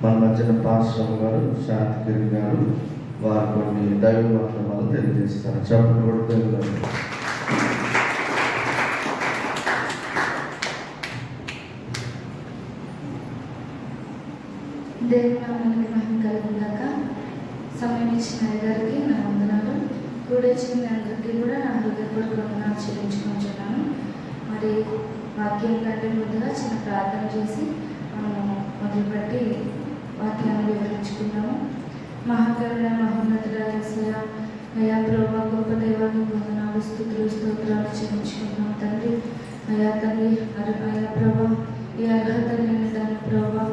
మన మధ్యన పాస్టర్ గారు శాంతిగిరి గారు వారు కొన్ని దైవ వర్తమానాలు తెలియజేస్తారు. చెప్పండి కూడా దేవుడు. దేవుని నామానికి మహిమ కలుగుగాక. సమయం ఇచ్చిన గారికి నా వందనాలు. కూడొచ్చిన మీ అందరికీ కూడా నా హృదయపూర్వక వందనాలు చెల్లించుకుంటున్నాను. మరి వాక్యం కంటే ముందుగా చిన్న ప్రార్థన చేసి మొదలుపెట్టి వాక్యాన్ని వివరించుకున్నాము. మహాకరుణ మహోన్నతుడ యేసయ్య, అయా ప్రభా, గొప్ప దైవాన్ని వందనాలు, స్తుతులు స్తోత్రాలు చెల్లించుకున్నాం తండ్రి. అయా తండ్రి, అయా ప్రభా, ఏ అర్హత లేని దాని ప్రభా,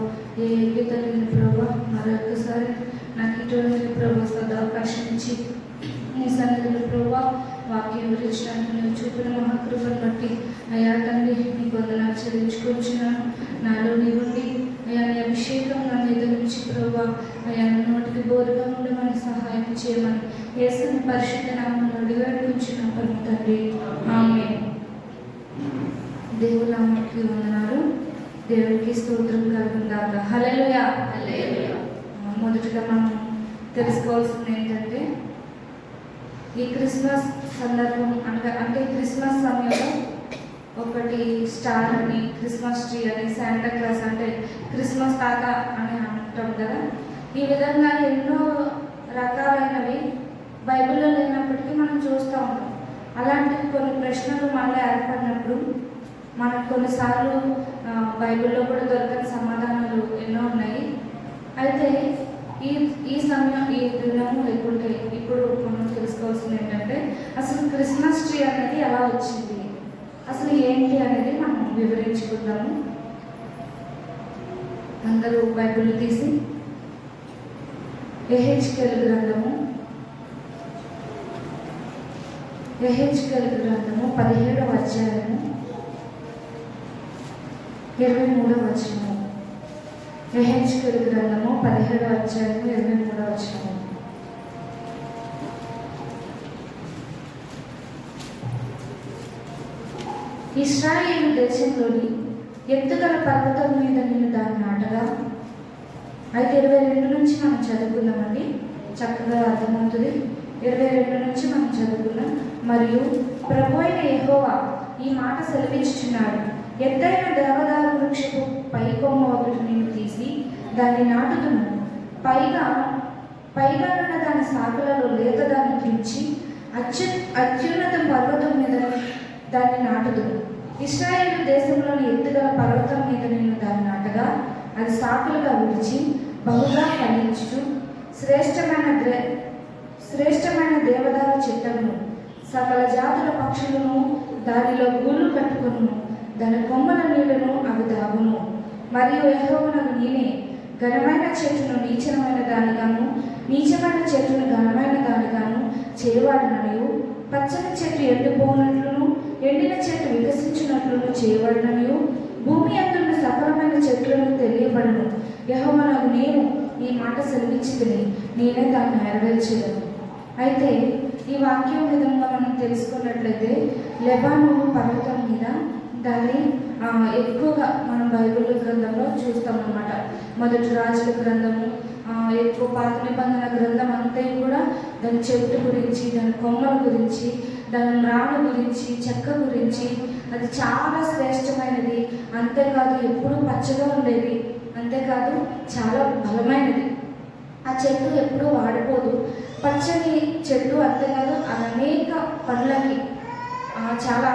ఏ యోగ్యత లేని ప్రభా, మరొకసారి నాకు ఇటువంటి ప్రభా సదావకాశం ఇచ్చి నీ సన్నిధిలో ప్రభా వాక్యం వివరించడానికి నువ్వు చూపిన మహాకృపను బట్టి అయా తండ్రి నీకు వందనాలు చెల్లించుకొచ్చున్నాను. నాలో నీ ఉండి అయా నీ అభిషేకం నా మీద నుంచి ప్రభా అయా నోటికి బోరుగా ఉండమని సహాయం చేయమని యేసుని పరిశుద్ధ నామములో అడిగాడుకుంటున్నాం పరమ తండ్రి, ఆమేన్. దేవుని నామానికి వందనాలు. దేవునికి స్తోత్రం కలుగుగాక. హల్లెలూయా. మొదటిగా మనం తెలుసుకోవాల్సింది ఏంటంటే, ఈ క్రిస్మస్ సందర్భం అంటే క్రిస్మస్ సమయంలో ఒకటి స్టార్ అని, క్రిస్మస్ ట్రీ అని, శాంటా క్లాస్ అంటే క్రిస్మస్ తాత అని అంటాం కదా. ఈ విధంగా ఎన్నో రకాలైనవి బైబిల్లో లేనప్పటికీ మనం చూస్తూ ఉంటాం. అలాంటి కొన్ని ప్రశ్నలు మళ్ళీ ఏర్పడినప్పుడు మనకు కొన్నిసార్లు బైబిల్లో కూడా దొరకని సమాధానాలు ఎన్నో ఉన్నాయి. అయితే ఈ సమయం ఈ దినము లేకుంటే ఇప్పుడు మనం తెలుసుకోవాల్సింది ఏంటంటే, అసలు క్రిస్మస్ ట్రీ అనేది ఎలా వచ్చింది, అసలు ఏంటి అనేది మనం వివరించుకుందాము. అందరూ బైబిల్ తీసి యెహెజ్కేలు గ్రంథము 17వ అధ్యాయము 23వ వచనము. యెహెజ్కేలు గ్రంథము 17వ అధ్యాయము 23వ వచనము. ఇశ్రాయేలు దేశంలోని ఎత్తుగల పర్వతం మీద నేను దాన్ని నాటగా. అయితే 22 నుంచి మనం చదువుకుందామండి, చక్కగా అర్థమవుతుంది. 22 నుంచి మనం చదువుకుందాం. మరియు ప్రభు అయిన యెహోవా ఈ మాట సెలవించుచున్నాడు, ఎత్తైన దేవదారు వృక్షపు పై కొమ్మ ఒకటి నేను తీసి దాన్ని నాటుదును. పైగా ఉన్న దాని శాఖలలో లేత దాన్ని తుంచి అత్యున్నత పర్వతం మీద దాన్ని నాటుదును. ఇశ్రాయేలు దేశంలోని ఎత్తుగల పర్వతం మీద నేను దాన్ని నాటగా అది శాఖలుగా విడిచి బహుగా ఫలించుచు శ్రేష్టమైన దేవదారు చెట్లను సకల జాతుల పక్షులను దానిలో గూళ్ళు కట్టుకును. దాని కొమ్మల నీళ్లను అవి దాగును. మరియు యెహోవానగు నేనే ఘనమైన చెట్టును నీచమైన దానిగాను, నీచమైన చెట్టును ఘనమైన దానిగాను చేయవాడననియు, పచ్చని చెట్టు ఎండిపోనట్లును ఎండిన చెట్టు వికసించినట్లును చేయబడిననియు, భూమి అందున్న సకలమైన చెట్లను తెలియబడను. యెహోవానగు నేను ఈ మాట సెలవిచ్చితిని, నేనే దాన్ని నెరవేర్చేదను. అయితే ఈ వాక్యం విధంగా మనం తెలుసుకున్నట్లయితే, లెబానోను పర్వతం మీద దాన్ని ఎక్కువగా మనం బైబిల్ గ్రంథంలో చూస్తామన్నమాట. మొదటి రాజుల గ్రంథము, ఎక్కువ పాత నిబంధన గ్రంథం అంతా కూడా దాని చెట్టు గురించి, దాని కొమ్మల గురించి, దాని రాళ్ళ గురించి, చెక్క గురించి, అది చాలా శ్రేష్టమైనది. అంతేకాదు ఎప్పుడూ పచ్చగా ఉండేది, అంతేకాదు చాలా బలమైనది. ఆ చెట్టు ఎప్పుడూ వాడిపోదు, పచ్చని చెట్టు. అంతేకాదు అనేక పనులకి చాలా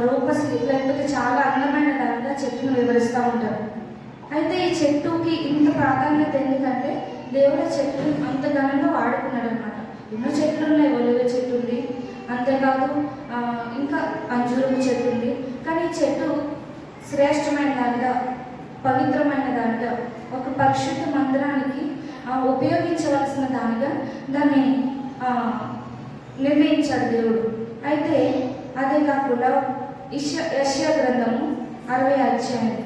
రూపసి లేకపోతే చాలా అందమైన దానిగా చెట్టును వివరిస్తూ ఉంటారు. అయితే ఈ చెట్టుకి ఇంత ప్రాధాన్యత ఎందుకంటే, దేవుడు చెట్టు అంత ఘనంగా వాడుకున్నాడు అనమాట. ఎన్నో చెట్లు ఉన్నాయి, ఒలివ చెట్టు ఉంది, అంతేకాదు ఇంకా అంజూరపు చెట్టు ఉంది. కానీ ఈ చెట్టు శ్రేష్టమైన దానిగా, పవిత్రమైన దానిగా, ఒక పరిశుద్ధ మందిరానికి ఉపయోగించవలసిన దానిగా దాన్ని నిర్ణయించాడు దేవుడు. అయితే అదే కాకుండా యెషయా గ్రంథము 60వ అధ్యాయం,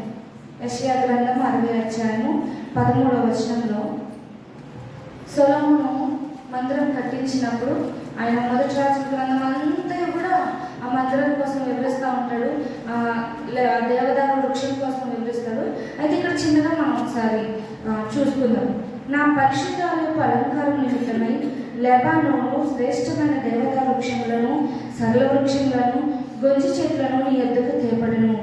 యెషయా గ్రంథము 60వ అధ్యాయము 13వ వచనంలో, సొలొమోను మందిరం కట్టించినప్పుడు ఆయన మొదటి రాజుల గ్రంథం అంతా కూడా ఆ మందిరం కోసం వివరిస్తూ ఉంటాడు, దేవదారు వృక్షం కోసం వివరిస్తాడు. అయితే ఇక్కడ చిన్నగా మనం ఒకసారి చూసుకుందాం. నా పరిశుద్ధాలయపు అలంకారం నిమిత్తమై లెబానోను శ్రేష్టమైన దేవతా వృక్షములను, సరళ వృక్షములను, గొంజి చెట్లను నీ యొద్దకు తేపడను.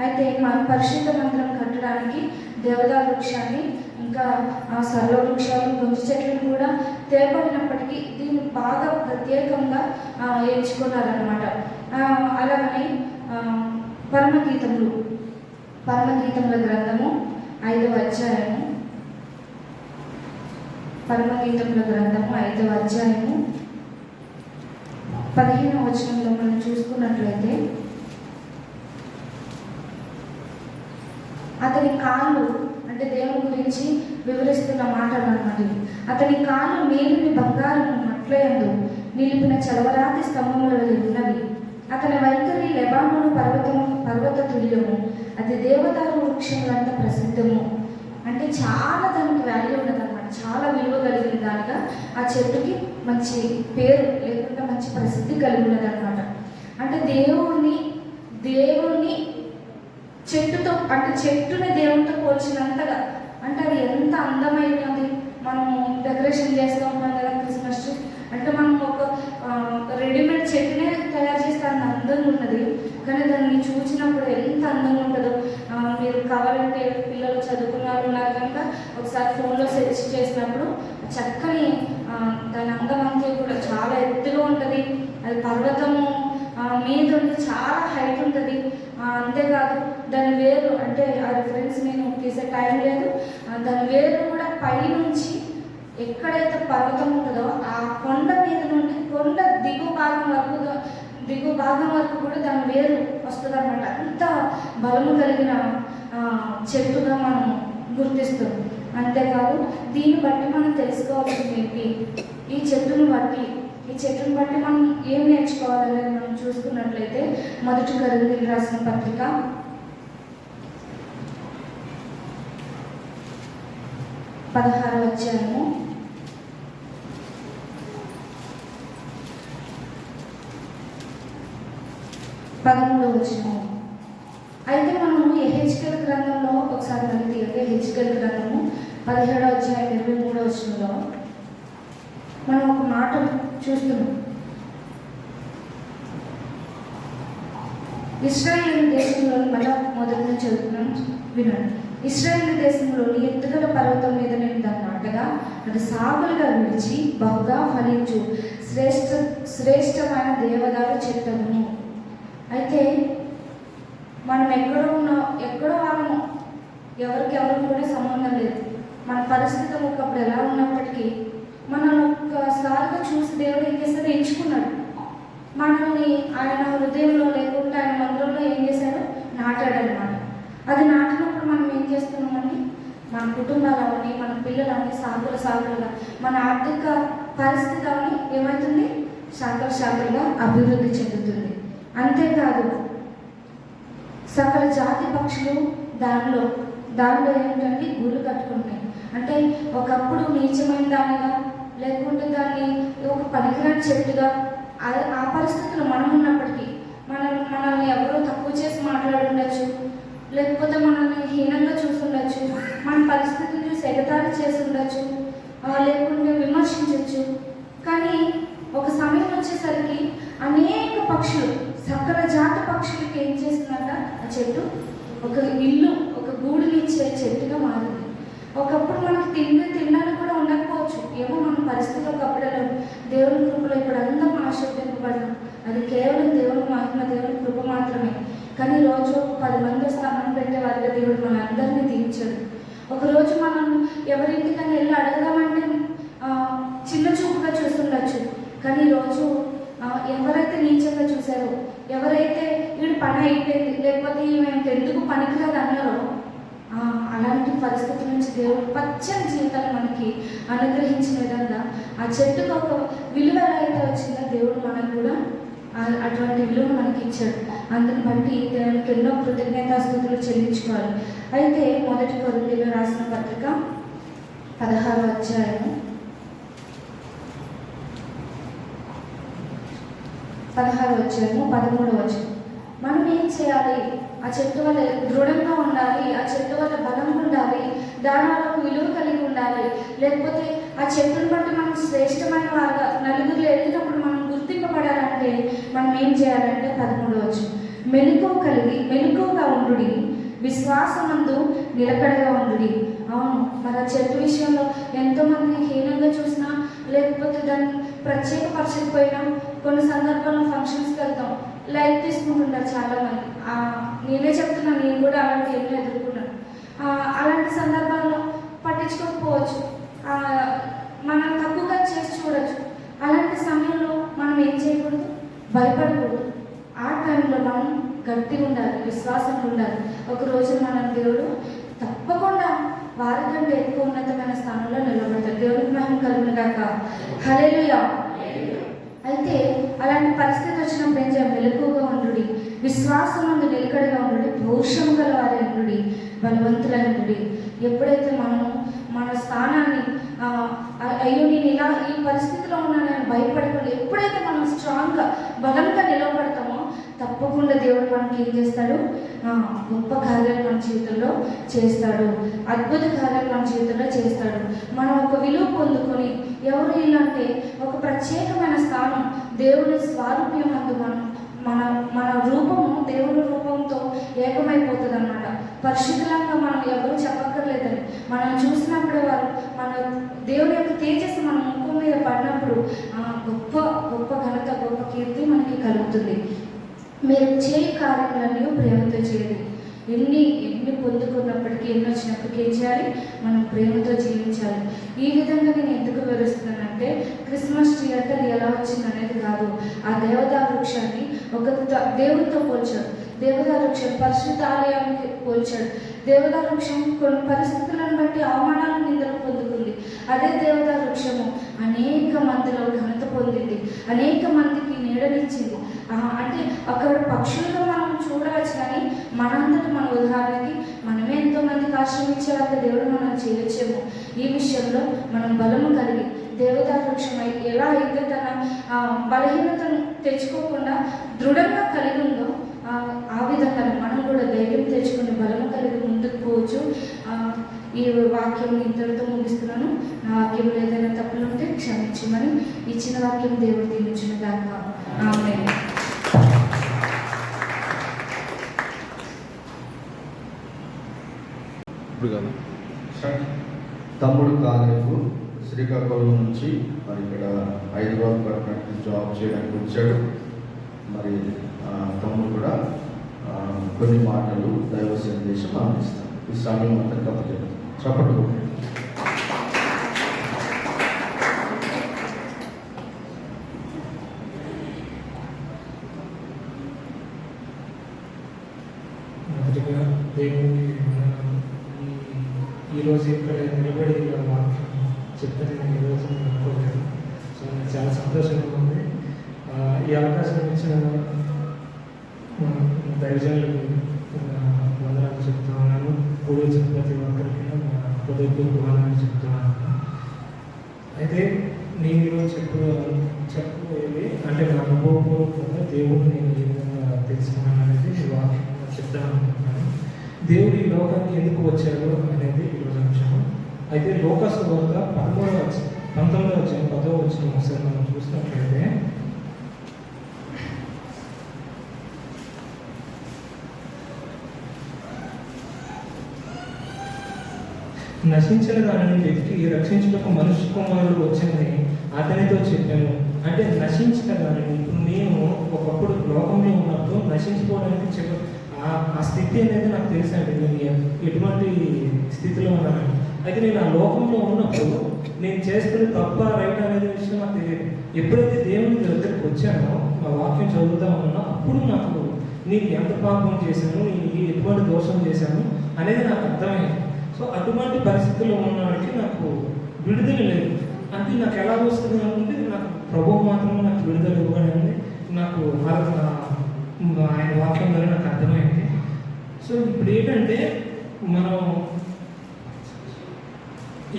అయితే మన పరిశుద్ధ మందిరం కట్టడానికి దేవతా వృక్షాన్ని, ఇంకా సరళ వృక్షాలు, గొంజి చెట్లను కూడా తేపడినప్పటికీ దీన్ని బాగా ప్రత్యేకంగా ఎంచుకున్నారనమాట. అలాగని పరమగీతముల గ్రంథము 5వ అధ్యాయము, పరమగీతముల గ్రంథము 5వ అధ్యాయము 15వ వచనంలో మనం చూసుకున్నట్లయితే, అతని కాళ్ళు, అంటే దేవుని గురించి వివరిస్తున్న మాటలు అన్నమాట. అతని కాళ్ళు మేలిమి బంగారము మట్లయందు నిలిపిన చలవరాతి స్తంభముల వలె ఉన్నవి. అతని వైఖరి లెబానోను పర్వత తుల్యము, అది దేవదారు వృక్షములంత ప్రసిద్ధము. అంటే చాలా దానికి వాల్యూ ఉన్నదన్నమాట, చాలా విలువ కలిగిన దానిగా ఆ చెట్టుకి మంచి పేరు లేకుండా మంచి ప్రసిద్ధి కలిగి ఉన్నదన్నమాట. అంటే దేవుణ్ణి చెట్టుతో, అంటే చెట్టుని దేవునితో పోల్చినంతగా, అంటే అది ఎంత అందమైనది. మనము డెకరేషన్ చేస్తూ ఉంటాం కదా క్రిస్మస్ ట్రీ, అంటే మనం ఒక రెడీమేడ్ చెట్టునే తయారు చేస్తే అంత అందంగా ఉన్నది, కానీ దాన్ని చూసినప్పుడు ఎంత అందంగా ఉంటుందో. మీరు కావాలంటే పిల్లలు చదువుకున్నారు ఉన్నారు కనుక ఒకసారి ఫోన్లో సెర్చ్ చేసినప్పుడు చక్కని దాని అందం అంతా కూడా చాలా ఎత్తుగా ఉంటుంది. అది పర్వతము మీద ఉండి చాలా హైట్ ఉంటుంది. అంతేకాదు దాని వేరు, అంటే ఆ రిఫరెన్స్ నేను తీసే టైం లేదు, దాని వేరు కూడా పైనుంచి ఎక్కడైతే పర్వతం ఉంటుందో ఆ కొండ మీద నుండి కొండ దిగువ భాగం వరకు కూడా దాని వేరు వస్తుంది అనమాట. అంత బలము కలిగిన చెట్టుగా మనం గుర్తిస్తాం. అంతేకాదు దీన్ని బట్టి మనం తెలుసుకోవాల్సింది ఏంటి, ఈ చెట్టును బట్టి మనం ఏం నేర్చుకోవాలనేది మనం చూసుకున్నట్లయితే, మొదటి కొరింథీయులకు రాసిన పత్రిక 16వ అధ్యాయము 13వ వచనం. అయితే మనము యెహెజ్కేలు గ్రంథంలో ఒకసారి మనకి యెహెజ్కేలు గ్రంథము 17వ అధ్యాయం 23వ వచనంలో మనం ఒక మాట చూస్తున్నాం. ఇశ్రాయేలు దేశంలోని, మళ్ళా మొదటి నుంచి చదువుతున్నాం వినండి. ఇశ్రాయేలు దేశంలోని ఎత్తుగల పర్వతం మీద నేను దాన్ని నాటగా అది సాగులుగా విడిచి బహుగా ఫలించు శ్రేష్టమైన దేవదారు చెట్టును. అయితే మనం ఎక్కడో వాళ్ళము, ఎవరికెవరికి కూడా సంబంధం లేదు. మన పరిస్థితి ఒకప్పుడు ఎలా ఉన్నప్పటికీ మనల్ని ఒక్కసారిగా చూసి దేవుడు ఏం చేస్తాడో ఎంచుకున్నాడు. మనల్ని ఆయన హృదయంలో లేకుండా ఆయన మందిరంలో ఏం చేశాడో నాటాడనమాట. అది నాటినప్పుడు మనం ఏం చేస్తున్నామండి, మన కుటుంబాలని, మన పిల్లలని సాగులుగా, మన ఆర్థిక పరిస్థితి అవన్నీ ఏమవుతుంది, శాఖలుగా అభివృద్ధి చెందుతుంది. అంతేకాదు సకల జాతి పక్షులు దానిలో ఏంటంటే గూళ్ళు కట్టుకుంటాయి. అంటే ఒకప్పుడు నీచమైన దానిగా, లేకుంటే దాన్ని ఒక పనికిరాని చెట్టుగా, ఆ పరిస్థితులు మనం ఉన్నప్పటికీ మనల్ని ఎవరో తక్కువ చేసి మాట్లాడి ఉండొచ్చు, లేకపోతే మనల్ని హీనంగా చూసి ఉండొచ్చు, మన పరిస్థితులు చూసి ఎగతాళి చేసి ఉండొచ్చు, లేకుంటే విమర్శించవచ్చు. కానీ ఒక సమయం వచ్చేసరికి అనేక పక్షులు, సకల జాతి పక్షులకి ఏం చేస్తుందంట, ఆ చెట్టు ఒక ఇల్లు, ఒక గూడునిచ్చే చెట్టుగా మారింది. ఒకప్పుడు మనకి తినడానికి కూడా ఉండకపోవచ్చు, ఏమో మన పరిస్థితి ఒకప్పుడు దేవుని కృపలో ఇప్పుడు అందరం ఆశీర్వదింపబడ్డాం. అది కేవలం దేవుని మహిమ, దేవుని కృప మాత్రమే. కానీ రోజు 10 మంది స్థానం పెట్టే వారిగా దేవుడు మన అందరినీ దీవించాడు. ఒకరోజు మనం ఎవరింటికైనా వెళ్ళి అడగదామంటే చిన్న చూపుగా చూస్తుండొచ్చు, కానీ ఈరోజు ఎవరైతే నీచంగా చూశారో, ఎవరైతే వీడు పని అయిపోయింది, లేకపోతే ఈమె ఎందుకు పనికిరాదు అన్నారో, అలాంటి పరిస్థితి నుంచి దేవుడు పచ్చని జీవితాన్ని మనకి అనుగ్రహించిన విధంగా ఆ చెట్టుకు ఒక విలువ ఎలా అయితే వచ్చిందో దేవుడు మనకు కూడా అటువంటి విలువ మనకి ఇచ్చాడు. అందుని బట్టి దేవునికి ఎన్నో కృతజ్ఞతాస్తుతులు చెల్లించుకోవాలి. అయితే మొదటి కొరింథీయులకు రాసిన పత్రిక 16వ అధ్యాయము 13వ వచనం. మనం ఏం చేయాలి ఆ చెట్టు వల్ల దృఢంగా ఉండాలి, ఆ చెట్టు వల్ల బలం ఉండాలి, దానివల్ల ఒక విలువ కలిగి ఉండాలి, లేకపోతే ఆ చెట్టును బట్టి మనం శ్రేష్టమైన వారుగా నలుగురు వెళ్ళినప్పుడు మనం గుర్తింపబడాలంటే మనం ఏం చేయాలంటే 13వ వచనం, మెలకువగా ఉండుడి, విశ్వాసమందు నిలకడగా ఉండుడి. అవును, మరి ఆ చెట్టు విషయంలో ఎంతోమంది హీనంగా చూసినా, లేకపోతే దాన్ని ప్రత్యేకపరచకపోయినా, కొన్ని సందర్భాల్లో ఫంక్షన్స్కి వెళ్తాం, లైట్ తీసుకుంటుంటారు చాలామంది. నేనే చెప్తున్నాను, నేను కూడా అలాంటి ఎన్నో ఎదుర్కొన్నాను. అలాంటి సందర్భాల్లో పట్టించుకోకపోవచ్చు, మనం తక్కువగా చేసి చూడొచ్చు. అలాంటి సమయంలో మనం ఏం చేయకూడదు, భయపడకూడదు. ఆ టైంలో మనం గట్టిగా ఉండాలి, విశ్వాసంగా ఉండాలి. ఒకరోజు మన దేవుడు తప్పకుండా వారికంటే ఎక్కువ ఉన్నతమైన స్థానంలో నిలబడతారు. దేవునికి మహిమ కలుగును గాక. హల్లెలూయా. అయితే అలాంటి పరిస్థితి వచ్చినప్పుడు ఏం చేయాలి? మెలకువగా ఉండుడి, విశ్వాసమందు నిలకడగా ఉండుడి, పౌరుషము గల వారై ఉండుడి, బలవంతులై ఉండుడి. ఎప్పుడైతే మనము మన స్థానాన్ని అయ్యో నేను ఇలా ఈ పరిస్థితిలో ఉన్నానని భయపడకుండా ఎప్పుడైతే మనం స్ట్రాంగ్గా బలంగా నిలబడతామో తప్పకుండా దేవుడు మనకి ఏం చేస్తాడు? గొప్ప కార్యాలు మన జీవితంలో చేస్తాడు, అద్భుత కార్యాలు మన జీవితంలో చేస్తాడు. మనం ఒక విలువ పొందుకొని, ఎవరు ఇల్లంటే ఒక ప్రత్యేకమైన స్థానం, దేవుని స్వారూప్యం అందు మన రూపము దేవుని రూపంతో ఏకమైపోతుంది అన్నమాట. పరిశుద్ధంగా మనం ఎవరు చెప్పక్కర్లేదని మనం చూసినప్పుడు వారు మన దేవుని యొక్క తేజస్సు మన ముఖం మీద పడినప్పుడు గొప్ప గొప్ప ఘనత, గొప్ప కీర్తి మనకి కలుగుతుంది. మీరు చేయి కార్యములన్నీ ప్రేమతో చేయాలి. ఎన్ని పొందుకున్నప్పటికీ, ఎన్ని వచ్చినప్పటికీ ఏం చేయాలి? మనం ప్రేమతో జీవించాలి. ఈ విధంగా నేను ఎందుకు వివరిస్తున్నానంటే, క్రిస్మస్ ట్రీ అంటే అది ఎలా వచ్చింది అనేది కాదు. ఆ దేవదారు వృక్షాన్ని ఒక దేవుడితో పోల్చాడు. దేవదారు వృక్షం పరిశుద్ధ ఆలయానికి పోల్చాడు. దేవదారు వృక్షం కొన్ని పరిస్థితులను బట్టి అవమానాలు, నిందలు పొందుకుంది. అదే దేవదారు వృక్షము అనేక మందిలో ఘనత పొందింది, అనేక మందికి నీడనిచ్చింది. అంటే అక్కడ పక్షులుగా మనం చూడవచ్చు, కానీ మనంతటి మన ఉదాహరణకి మనమే ఎంతో మందికి ఆశ్రమించేవాళ్ళ దేవుడు మనం చేయొచ్చేమో. ఈ విషయంలో మనం బలము కలిగి దేవదారు వృక్షం ఎలా అయితే తన బలహీనతను తెచ్చుకోకుండా దృఢంగా కలిగి ఉందో, ఆ విధంగా మనం కూడా ధైర్యం తెచ్చుకుని బలము కలిగి ముందుకు పోవచ్చు. ఈ వాక్యం ఇంతటితో ముగిస్తున్నాను. నా వాక్యంలో ఏదైనా తప్పులు ఉంటే క్షమించమని ఇచ్చిన వాక్యం దేవుడు దీవించిన దాకా. ఆమేన్. తమ్ముడు కాలేపు శ్రీకాకుళం నుంచి మరి ఇక్కడ హైదరాబాద్ పట్టణానికి జాబ్ చేయడానికి వచ్చాడు. మరి తమ్ముడు కూడా కొన్ని మాటలు దైవ సందేశం అందిస్తాను. ఈ సమయం అంతా కప్పలేదు. చెప్పండి. మొదటిగా దేవుని ఈరోజు ఇక్కడ నిలబడి వాక్యం చెప్తే నేను ఈరోజు అనుకోలేదు. సో నాకు చాలా సంతోషంగా ఉంది. ఈ అవకాశం ఇచ్చిన దైవజనులకు వందనాలు చెప్తా ఉన్నాను. కూడి వచ్చిన ప్రతి ఒక్కరికి హృదయపూర్వక వందనాలు చెప్తున్నాను. అయితే నేను ఈరోజు చెప్పబోయేది అంటే నా అనుభవపూర్వకంగా దేవుడు నేను ఏ విధంగా తెలుసుకున్నాను అనేది వాక్యం చెప్తాను అనుకుంటున్నాను. దేవుడు ఈ లోకానికి ఎందుకు వచ్చాడు అనేది ఈరోజు అంశం. అయితే లోకస్ వార్త 19వ అధ్యాయం 10వ వచనం ఒకసారి మనం చూసినట్లయితే, నశించిన దానిని వెతికి రక్షించుటకు మనుష్య కుమారుడు వచ్చానని అతనితో చెప్పాను. అంటే నశించిన దానిని, ఇప్పుడు నేను ఒకప్పుడు లోకంలో ఉన్నప్పుడు నశించుకోవడానికి ఆ స్థితి అనేది నాకు తెలుసండి. నేను ఎటువంటి స్థితిలో ఉన్నాను. అయితే నేను ఆ లోకంలో ఉన్నప్పుడు నేను చేస్తున్న తప్ప రైట్ అనేది విషయం నాకు తెలియదు. ఎప్పుడైతే దేవుని దగ్గరికి వచ్చానో, ఆ వాక్యం చదువుతా ఉన్నానో, అప్పుడు నాకు నేను ఎంత పాపం చేశాను, నేను ఎటువంటి దోషం చేశాను అనేది నాకు అర్థమైంది. సో అటువంటి పరిస్థితుల్లో ఉన్నవాడికి నాకు విడుదల లేదు. అంటే నాకు ఎలా వస్తుంది అనుకుంటే, నాకు ప్రభువు మాత్రమే నాకు విడుదల ఇవ్వడానికి నాకు ఆయన వాక్యం ద్వారా నాకు అర్థమైంది. సో ఇప్పుడు ఏంటంటే, మనం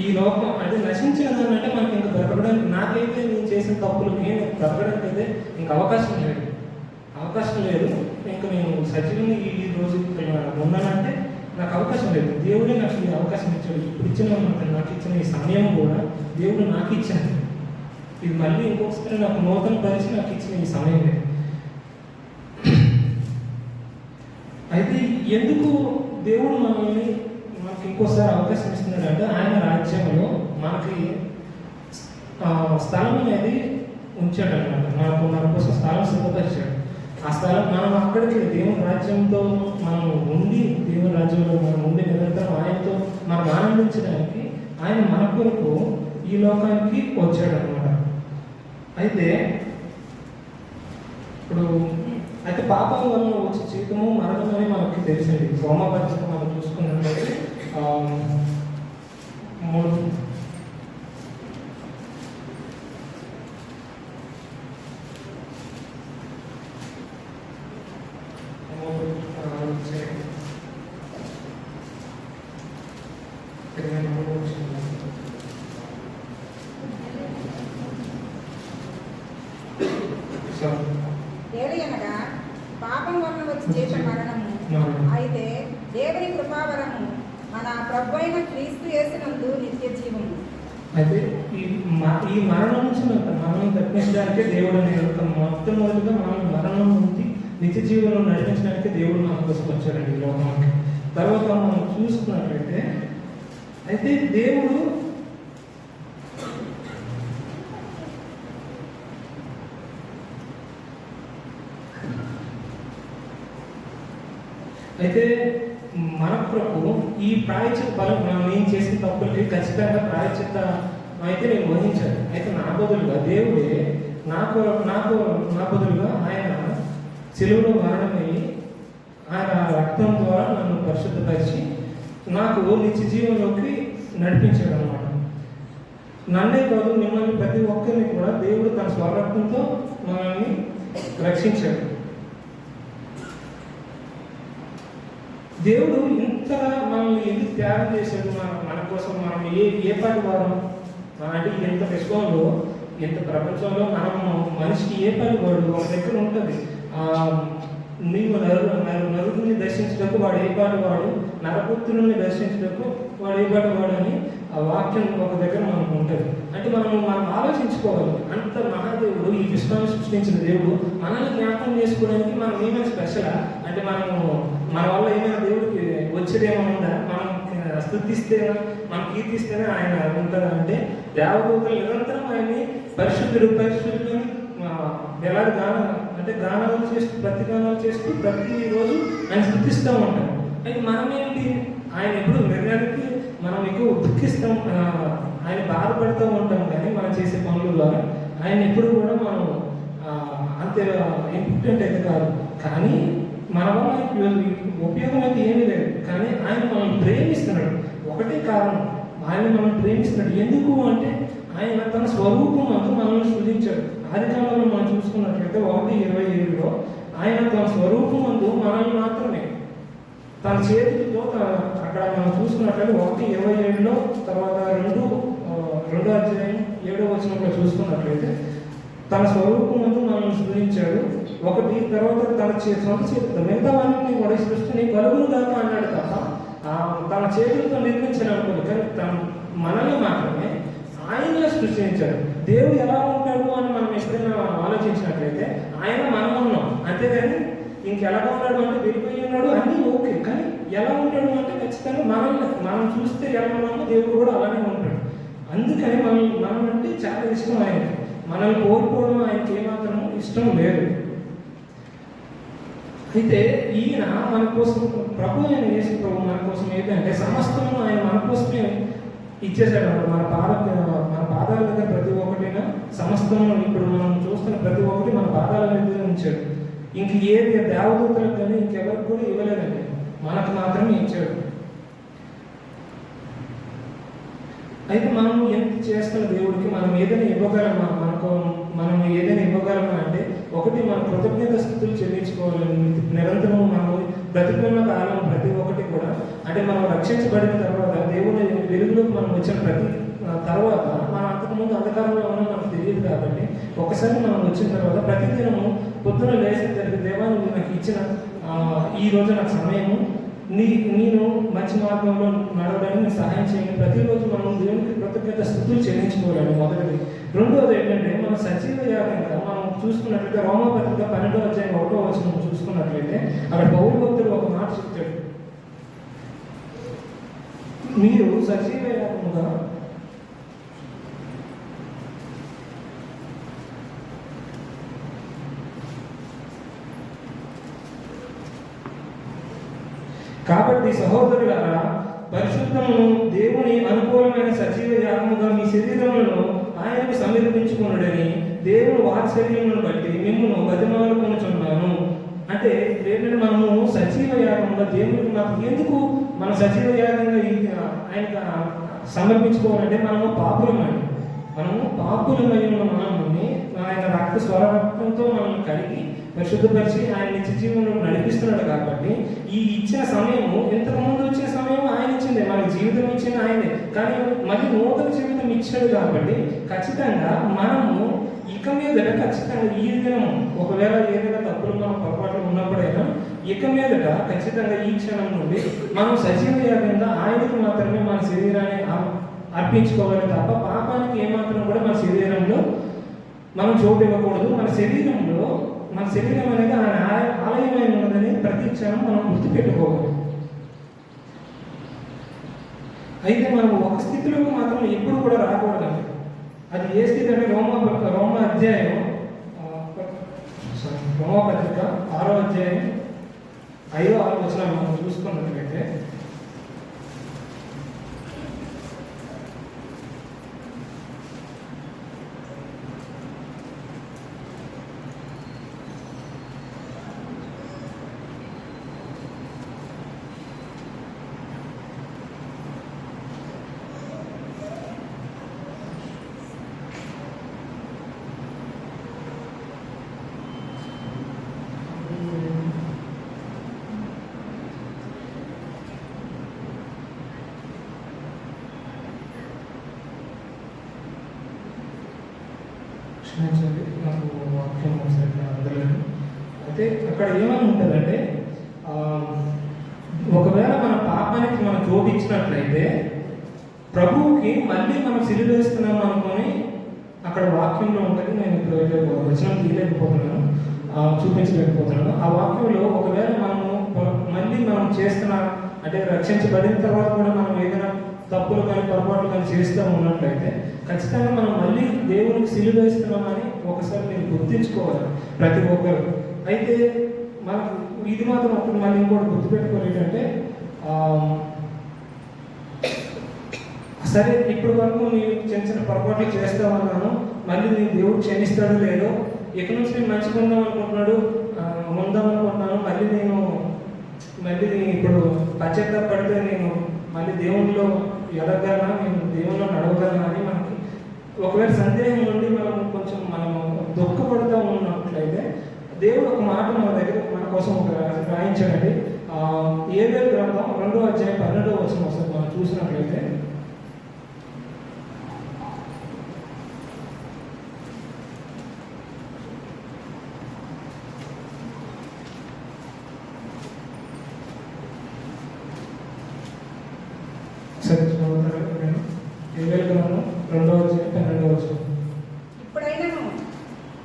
ఈ లోకం అంటే నశించేదాన్ని అంటే మనకి ఇంకా బ్రతకడానికి, నాకైతే నేను చేసిన తప్పులు నేను బ్రతకడానికి అయితే ఇంకా అవకాశం లేదు. ఇంకా నేను సజీవంగా ఈ రోజు ఇక్కడ ఉన్నానంటే నాకు అవకాశం లేదు. దేవుడే నాకు ఈ అవకాశం ఇచ్చాడు. ఇప్పుడు ఇచ్చిన నాకు ఇచ్చిన ఈ సమయం కూడా దేవుడు నాకు ఇచ్చాడు. ఇది మళ్ళీ ఇంకొకసారి నాకు నూతన పరిచి నాకు ఇచ్చిన ఈ సమయం లేదు. అయితే ఎందుకు దేవుడు మనల్ని మనకి ఇంకోసారి అవకాశం ఇస్తున్నాడంటే ఆయన రాజ్యంలో మనకి స్థలం అనేది ఉంచాడు అనమాట. మన కోసం స్థలం సిద్ధపరిచాడు. ఆ స్థలం మనం అక్కడికి దేవుని రాజ్యంతో మనం ఉండి, దేవుని రాజ్యంలో మనం ఉండి నిరంతరం ఆయనతో మనం ఆనందించడానికి ఆయన మన కొరకు ఈ లోకానికి వచ్చాడు అనమాట. అయితే ఇప్పుడు పాపం వల్ల వచ్చే జీవితము మరణం అని మనకి తెలిసింది. రోమపత్రిక మనం చూసుకున్నట్లయితే 3 ఏలయనగా పాపం వలన వచ్చి చేసే మరణము, అయితే దేవుని కృపావరము మన ప్రభు అయిన క్రీస్తు యేసునందు నిత్య జీవము. అయితే ఈ మరణం నుంచి మనం తప్పించడానికే దేవుడు మొట్టమొదటిగా మనం మరణం నుంచి నిత్య జీవనం నడిపించడానికి దేవుడు మన కోసం వచ్చాడండి ఈ లోకానికి. తర్వాత మనం చూసుకున్నట్లయితే అయితే దేవుడు అయితే మన కొరకు ఈ ప్రాయచిత్త బలం నేను చేసిన తప్పులకి ఖచ్చితంగా ప్రాయచిత్త అయితే నేను వహించాను. అయితే నా బదులుగా దేవుడే నా బదులుగా ఆయన సిలువలో మరణమయ్యి ఆయన రక్తం ద్వారా నన్ను పరిశుద్ధపరిచి నాకు నిత్య జీవంలోకి నడిపించాడు అనమాట. నన్నే కాదు, మిమ్మల్ని ప్రతి ఒక్కరిని కూడా దేవుడు తన స్వరక్తంతో మనల్ని రక్షించాడు. దేవుడు ఇంతగా మనల్ని ఎందుకు త్యాగం చేశాడు మన కోసం? మనం ఏ పాటి వారం అంటే ఎంత విశ్వంలో, ఎంత ప్రపంచంలో మనం మనిషికి ఏ పని వాడు ఒక దగ్గర ఉంటుంది. నీవు నరుడిని దర్శించటకు వాడు ఏ పాటి వాడు, నరపుత్రుని దర్శించటకు వాడు ఏ పాటి వాడు అని ఆ వాక్యం ఒక దగ్గర మనకు ఉంటుంది. అంటే మనం ఆలోచించుకోవాలి. అంత మహాదేవుడు, ఈ విశ్వాన్ని సృష్టించిన దేవుడు మనల్ని జ్ఞాపకం చేసుకోవడానికి మనం ఏమైనా స్పెషలా? అంటే మన వల్ల ఏమైనా దేవుడికి వచ్చేదేమైనా ఉందా? మనం స్తుతిస్తేనే, మనం కీర్తిస్తేనే ఆయన ఉంటుందా? అంటే దేవదూతలు నిరంతరం ఆయన్ని పరిశుద్ధుడు పరిశుద్ధుడు ఎలాంటి గానాలు చేస్తూ ప్రతిగానాలు చేస్తూ ప్రతిరోజు ఆయన స్తుతిస్తూ ఉంటాం. అయితే మనం ఏంటి, ఆయన ఎప్పుడు నిర్ణయానికి మనం ఎక్కువ దుఃఖిస్తాం, ఆయన బాధపడుతూ ఉంటాం. కానీ మనం చేసే పనులలో ఆయన ఎప్పుడు కూడా మనం అంతే ఇంపార్టెంట్ అయితే కాదు. కానీ మన వల్ల ఉపయోగం అయితే ఏమీ లేదు. కానీ ఆయన మనల్ని ప్రేమిస్తున్నాడు. ఒకటే కారణం, ఆయన మనల్ని ప్రేమిస్తున్నాడు. ఎందుకు అంటే ఆయన తన స్వరూపం అంతా మనల్ని సృజించాడు. ఆది కాలంలో మనం చూసుకున్నట్లయితే 1:27 ఆయన తన స్వరూపం అందు మనల్ని మాత్రమే తన చేతులతో అక్కడ మనం చూసుకున్నట్లయితే 1:27 తర్వాత 2వ అధ్యాయం 7వ వచనంలో చూసుకున్నట్లయితే తన స్వరూపం అందు మనల్ని సృజించాడు. ఒకటి తర్వాత తన సొంత చేతితో మిగతా వాటిని కూడా సృష్టిని కలుగును దాకా అన్నాడు తప్ప తన చేతులతో నిర్మించాడు అనుకోదు. కానీ మనల్ని మాత్రమే ఆయనలో సృష్టించాడు. దేవుడు ఎలా ఉంటాడు అని మనం ఎప్పుడైనా ఆలోచించినట్లయితే ఆయన మనం ఉన్నాం, అంతేగాని ఇంకెలా ఉన్నాడు అంటే వెళ్ళిపోయి ఉన్నాడు అన్నీ ఓకే. కానీ ఎలా ఉంటాడు అంటే ఖచ్చితంగా మనం చూస్తే ఎలా ఉన్నామో దేవుడు కూడా అలానే ఉంటాడు. అందుకని మనం అంటే చాలా ఇష్టం ఆయనకి. మనల్ని కోరుకోవడం ఆయనకి ఏమాత్రం ఇష్టం లేదు. అయితే ఈయన మన కోసం, ప్రభు అయిన యేసు ప్రభు మన కోసం ఏంటంటే సమస్తము ఆయన మన కోసమే ఇచ్చేసాడు. మన పాదాల దగ్గర ప్రతి ఒక్కటినా సమస్తము ఇప్పుడు మనం చూస్తున్న ప్రతి ఒక్కటి మన పాదాల దగ్గర ఉంచాడు. ఇంక ఏది దేవదూతలకు కానీ ఇంకెవరికి కూడా ఇవ్వలేదండి, మనకు మాత్రమే ఇచ్చాడు. అయితే మనం ఎంత చేస్తున్న దేవుడికి మనం ఏదైనా ఇవ్వగలమా? మనం ఏదైనా ఇవ్వగలమా అంటే ఒకటి మన కృతజ్ఞత స్థితులు చెల్లించుకోవాలి. నిరంతరం మనం బ్రతికున్న కాలం ప్రతి ఒక్కటి కూడా అంటే మనం రక్షించబడిన తర్వాత దేవుని వెలుగులోకి మనం వచ్చిన ప్రతి తర్వాత మనం అంతకుముందు అంధకారంలో ఉన్నా మనకు తెలియదు కాబట్టి ఒకసారి మనం వచ్చిన తర్వాత ప్రతిదినము పొద్దున లేచిన జరిగితే దేవా నువ్వు నాకు ఇచ్చిన ఈ రోజు నాకు సమయము నేను మంచి మార్గంలో నడవడానికి నేను సహాయం చేయండి. ప్రతిరోజు మనం దేవునికి కృతజ్ఞత స్తుతులు చెల్లించుకోవాలండి మొదటిది. రెండవది ఏంటంటే మనం సజీవ యాగంగా మనం చూసుకున్నట్లయితే రోమపత్రిక 12వ అధ్యాయం 1వ వచనం చూసుకున్నట్లయితే అక్కడ పౌలు భక్తుడు ఒక మాట చెప్తాడు, మీరు సజీవ యాగముగా కాబట్టి సహోదరులారా పరిశుద్ధమును దేవుని అనుకూలమైన సజీవ యాగముగా మీ శరీరములను ఆయనకు సమర్పించుకున్నాడని దేవుని వాత్సల్యమును బట్టి మిమ్మల్ని బతిమాలుకొనుచున్నాను. అంటే ఏంటంటే మనము సజీవ యాగంగా దేవునికి మాకు ఎందుకు మన సజీవ యాగంగా ఆయనకు సమర్పించుకోవాలంటే మనము పాపులమండి. మనము పాపులమై ఉన్న మనల్ని ఆయన రక్తంతో మనల్ని కడిగి పరిశుద్ధపరిచి ఆయన నిత్య జీవనంలో నడిపిస్తున్నాడు. కాబట్టి ఈ ఇచ్చిన సమయము ఇంతకు ముందు వచ్చిన సమయం ఆయన ఇచ్చిందే, మనకి జీవితం ఇచ్చింది ఆయనే, కానీ మళ్ళీ నూతన జీవితం ఇచ్చాడు. కాబట్టి ఖచ్చితంగా మనము ఇక మీదట ఖచ్చితంగా ఈ దినము ఒకవేళ ఏదైనా తప్పులు మనం పొరపాట్లు ఉన్నప్పుడైనా ఇక మీదట ఖచ్చితంగా ఈ క్షణం నుండి మనం సజీవ యాగంగా ఆయనకు మాత్రమే మన శరీరాన్ని అర్పించుకోవాలి తప్ప పాపానికి ఏమాత్రం కూడా మన శరీరంలో మనం చోటు ఇవ్వకూడదు. మన శరీరం అనేది ఆయన ఆలయమై ఉన్నదని ప్రతి క్షణం మనం గుర్తుపెట్టుకోవాలి. అయితే మనం ఒక స్థితిలోకి మాత్రం ఎప్పుడు కూడా రాకూడదండి. అది ఏ స్థితి అంటే రోమపత్రిక 6వ అధ్యాయం 5-6 వచనాలు మనం చూసుకున్నట్లయితే నాకు వాక్యం అందలేదు. అయితే అక్కడ ఏమని ఉంటుందంటే ఒకవేళ మన పాపానికి మనం చోటు ఇచ్చినట్లయితే ప్రభువుకి మళ్ళీ మనం సిలువేస్తున్నాం అనుకొని అక్కడ వాక్యంలో ఉంటుంది. నేను ఇప్పుడు వచనం తీయలేకపోతున్నాను, చూపించలేకపోతున్నాను. ఆ వాక్యంలో ఒకవేళ మనము మళ్ళీ మనం చేస్తున్న అంటే రక్షించబడిన తర్వాత కూడా మనం ఏదైనా తప్పులు కానీ పొరపాట్లు కానీ చేస్తూ ఉన్నట్లయితే ఖచ్చితంగా మనం మళ్ళీ దేవునికి సిలువేస్తున్నామని ఒకసారి నేను గుర్తించుకోవాలి ప్రతి ఒక్కరు. అయితే మనకు ఇది మాత్రం అప్పుడు మళ్ళీ ఇంకోటి గుర్తుపెట్టుకోవాలి ఏంటంటే సరే ఇప్పటి వరకు నేను చిన్న చిన్న పొరపాట్లు చేస్తా ఉన్నాను, మళ్ళీ నేను దేవుడు క్షమిస్తాడో లేదో, ఎక్కడి నుంచి నేను మంచిగా ఉందాం అనుకుంటున్నాను, మళ్ళీ ఇప్పుడు పశ్చాత్తాపడితే నేను మళ్ళీ దేవునిలో ఎదగలనా, నేను దేవునిలో నడవగలనా అని మనకి ఒకవేళ సందేహం నుండి మనం దుఃఖపడుతూ ఉన్నట్లయితే దేవుడు ఒక మాట మన కోసం రాయించాడండి. ఏబేలు గ్రంథం 2వ అధ్యాయం 12వ వచనం వస్తుంది మనం చూసినట్లయితే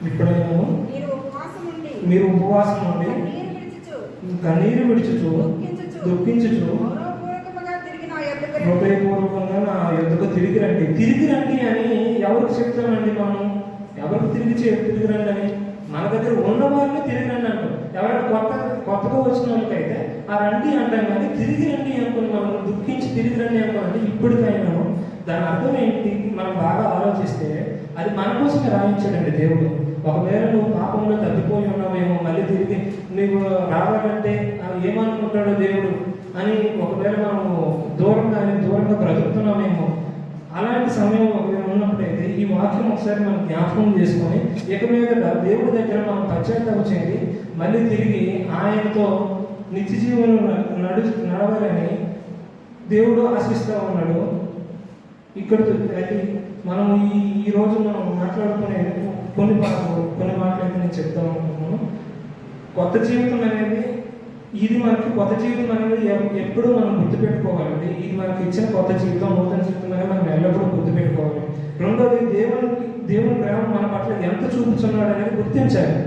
ఇప్పుడైనా మీరు ఉపవాసం నుండి కన్నీరు విడుచుచు దుఃఖించుచు హృదయపూర్వకంగా నా యొద్దకు తిరిగి రండి అని ఎవరికి చెప్తామండి? మనం ఎవరికి తిరిగి రండి అని మన దగ్గర ఉన్న వాళ్ళని తిరిగి రండి అంటాం. ఎవరైనా కొత్తగా వచ్చిన వాళ్ళకైతే ఆ రండి అంటాం, కానీ తిరిగి రండి అనుకుని మనం దుఃఖించి తిరిగి రండి అనుకోండి. ఇప్పటికైనా దాని అర్థం ఏంటి మనం బాగా ఆలోచిస్తే అది మన కోసమే రాయించాడండి దేవుడు. ఒకవేళ నువ్వు పాపంలో తగ్గిపోయి ఉన్నావేమో, మళ్ళీ తిరిగి నువ్వు రావాలంటే ఏమనుకుంటాడో దేవుడు అని ఒకవేళ మనము దూరంగా బ్రతుకుతున్నామేమో, అలాంటి సమయం ఒకవేళ ఉన్నప్పుడైతే ఈ వాక్యం ఒకసారి మనం జ్ఞాపకం చేసుకొని ఇక మీదట దేవుడి దగ్గర మనం పశ్చాత్తాపం చేయండి, మళ్ళీ తిరిగి ఆయనతో నిత్య జీవనం నడవాలని దేవుడు ఆశిస్తూ ఉన్నాడు. ఇక్కడ అది మనం ఈ రోజు మనం మాట్లాడుకునే కొన్ని మాటలు అయితే నేను చెప్తాను అనుకుంటున్నాను. కొత్త జీవితం అనేది కొత్త జీవితం అనేది ఎప్పుడూ మనం గుర్తుపెట్టుకోవాలండి. ఇది మనకి ఇచ్చిన కొత్త జీవితం, నూతన జీవితం అనేది మనం ఎల్లప్పుడూ గుర్తుపెట్టుకోవాలి. రెండోది, దేవుని ప్రేమ మన పట్ల ఎంత చూపుతున్నాడు అనేది గుర్తించాలి.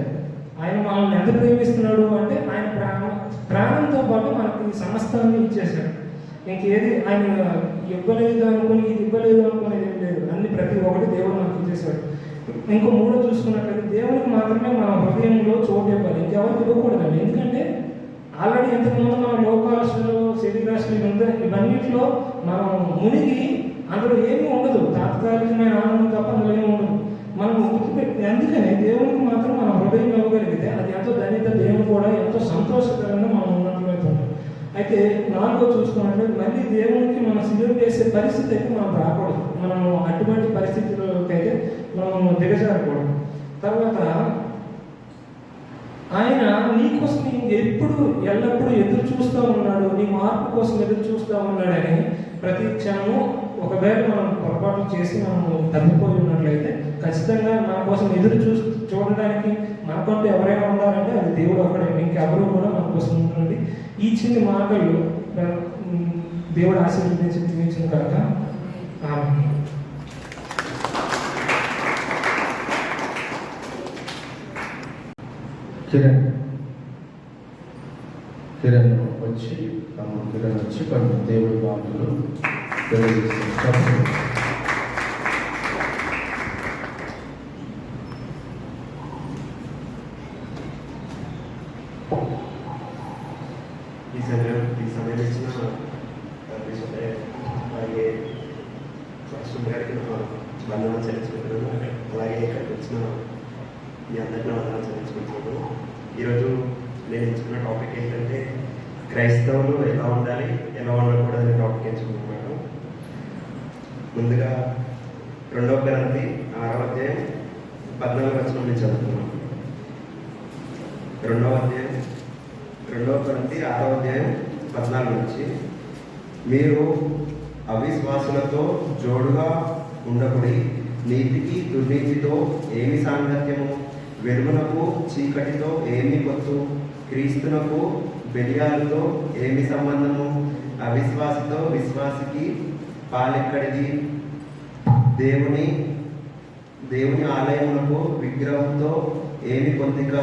ఆయన మనల్ని ఎంత ప్రేమిస్తున్నాడు అంటే ఆయన ప్రాణంతో పాటు మనకి సమస్తాన్ని ఇచ్చేసాడు. ఇంకేది ఆయన ఇవ్వలేదు అనుకుని ఇది ఇవ్వలేదు అనుకునేది ఏం లేదు. అన్ని ప్రతి ఒక్కటి దేవుడు మనకి ఇచ్చేసాడు. ఇంకో మూడో చూసుకున్నట్లయితే దేవునికి మాత్రమే మన హృదయంలో చోటు ఇవ్వాలి, ఇంకెవరికి ఇవ్వకూడదండి. ఎందుకంటే ఆల్రెడీ ఇంతకుముందు మన లోకాశలు, శరీరాశలు ఇవన్నిటిలో మనం మునిగి అందులో ఏమీ ఉండదు, తాత్కాలికమైన ఆనందం తప్ప అందులో ఏమి ఉండదు. మనం అందుకనే దేవునికి మాత్రం మన హృదయం ఇవ్వగలిగితే అది ఎంతో ధన్యత, దేవుడు కూడా ఎంతో సంతోషకరంగా మనం ఉన్నట్లయితుంది. అయితే నాలుగో చూసుకున్నట్లయితే మళ్ళీ దేవునికి మనం సిలువ చేసే పరిస్థితి అయితే మనం రాకూడదు. మనం అటువంటి పరిస్థితులకైతే మనం దిగజారకూడదు. తర్వాత ఆయన నీకోసం ఎల్లప్పుడూ ఎదురు చూస్తూ ఉన్నాడు, నీ మార్పు కోసం ఎదురు చూస్తూ ఉన్నాడని ప్రతి క్షణము ఒకవేళ మనం పొరపాట్లు చేసి మనము తప్పిపోయి ఉన్నట్లయితే ఖచ్చితంగా మన కోసం ఎదురు చూడడానికి మనకంటూ ఎవరైనా ఉన్నారంటే అది దేవుడు అక్కడే, ఇంకెవరు కూడా మన కోసం ఉంటుందండి. ఈ చిన్న మాటలు దేవుడు ఆశీర్వదించి దీవించిన కనుక కిరణ్ వచ్చి కొన్ని దేవుడి మాటలు తెలియజేస్తారు. ఈ సమయం ఇచ్చిన అలాగే ఫస్ట్ గారికి వందనాలు చెల్లించుకుంటున్నాను. అలాగే ఇక్కడికి వచ్చిన మీ అందరికీ వందనాలు చెల్లించుకుంటున్నాను. ఈరోజు నేను ఎంచుకున్న టాపిక్ ఏంటంటే క్రైస్తవులు ఎలా ఉండాలి, ఎలా ఉండకూడదు అనే టాపిక్ ఎంచుకుంటున్నాను. ముందుగా 2 కొరింథీ 6వ అధ్యాయం 14వ వచనం నుంచి చదువుతున్నాను. 2 కొరింథీ 6వ అధ్యాయం 14 నుంచి, మీరు అవిశ్వాసులతో జోడుగా ఉండకుడి, నీతికి దుర్నీతితో ఏమి సాంగత్యము, వెలుగునకు చీకటితో ఏమి పొత్తు, క్రీస్తునకు బెలియాలతో ఏమి సంబంధము, అవిశ్వాసితో విశ్వాసికి పాలెక్కడిది, దేవుని ఆలయమునకు విగ్రహంతో ఏమి పొందిక,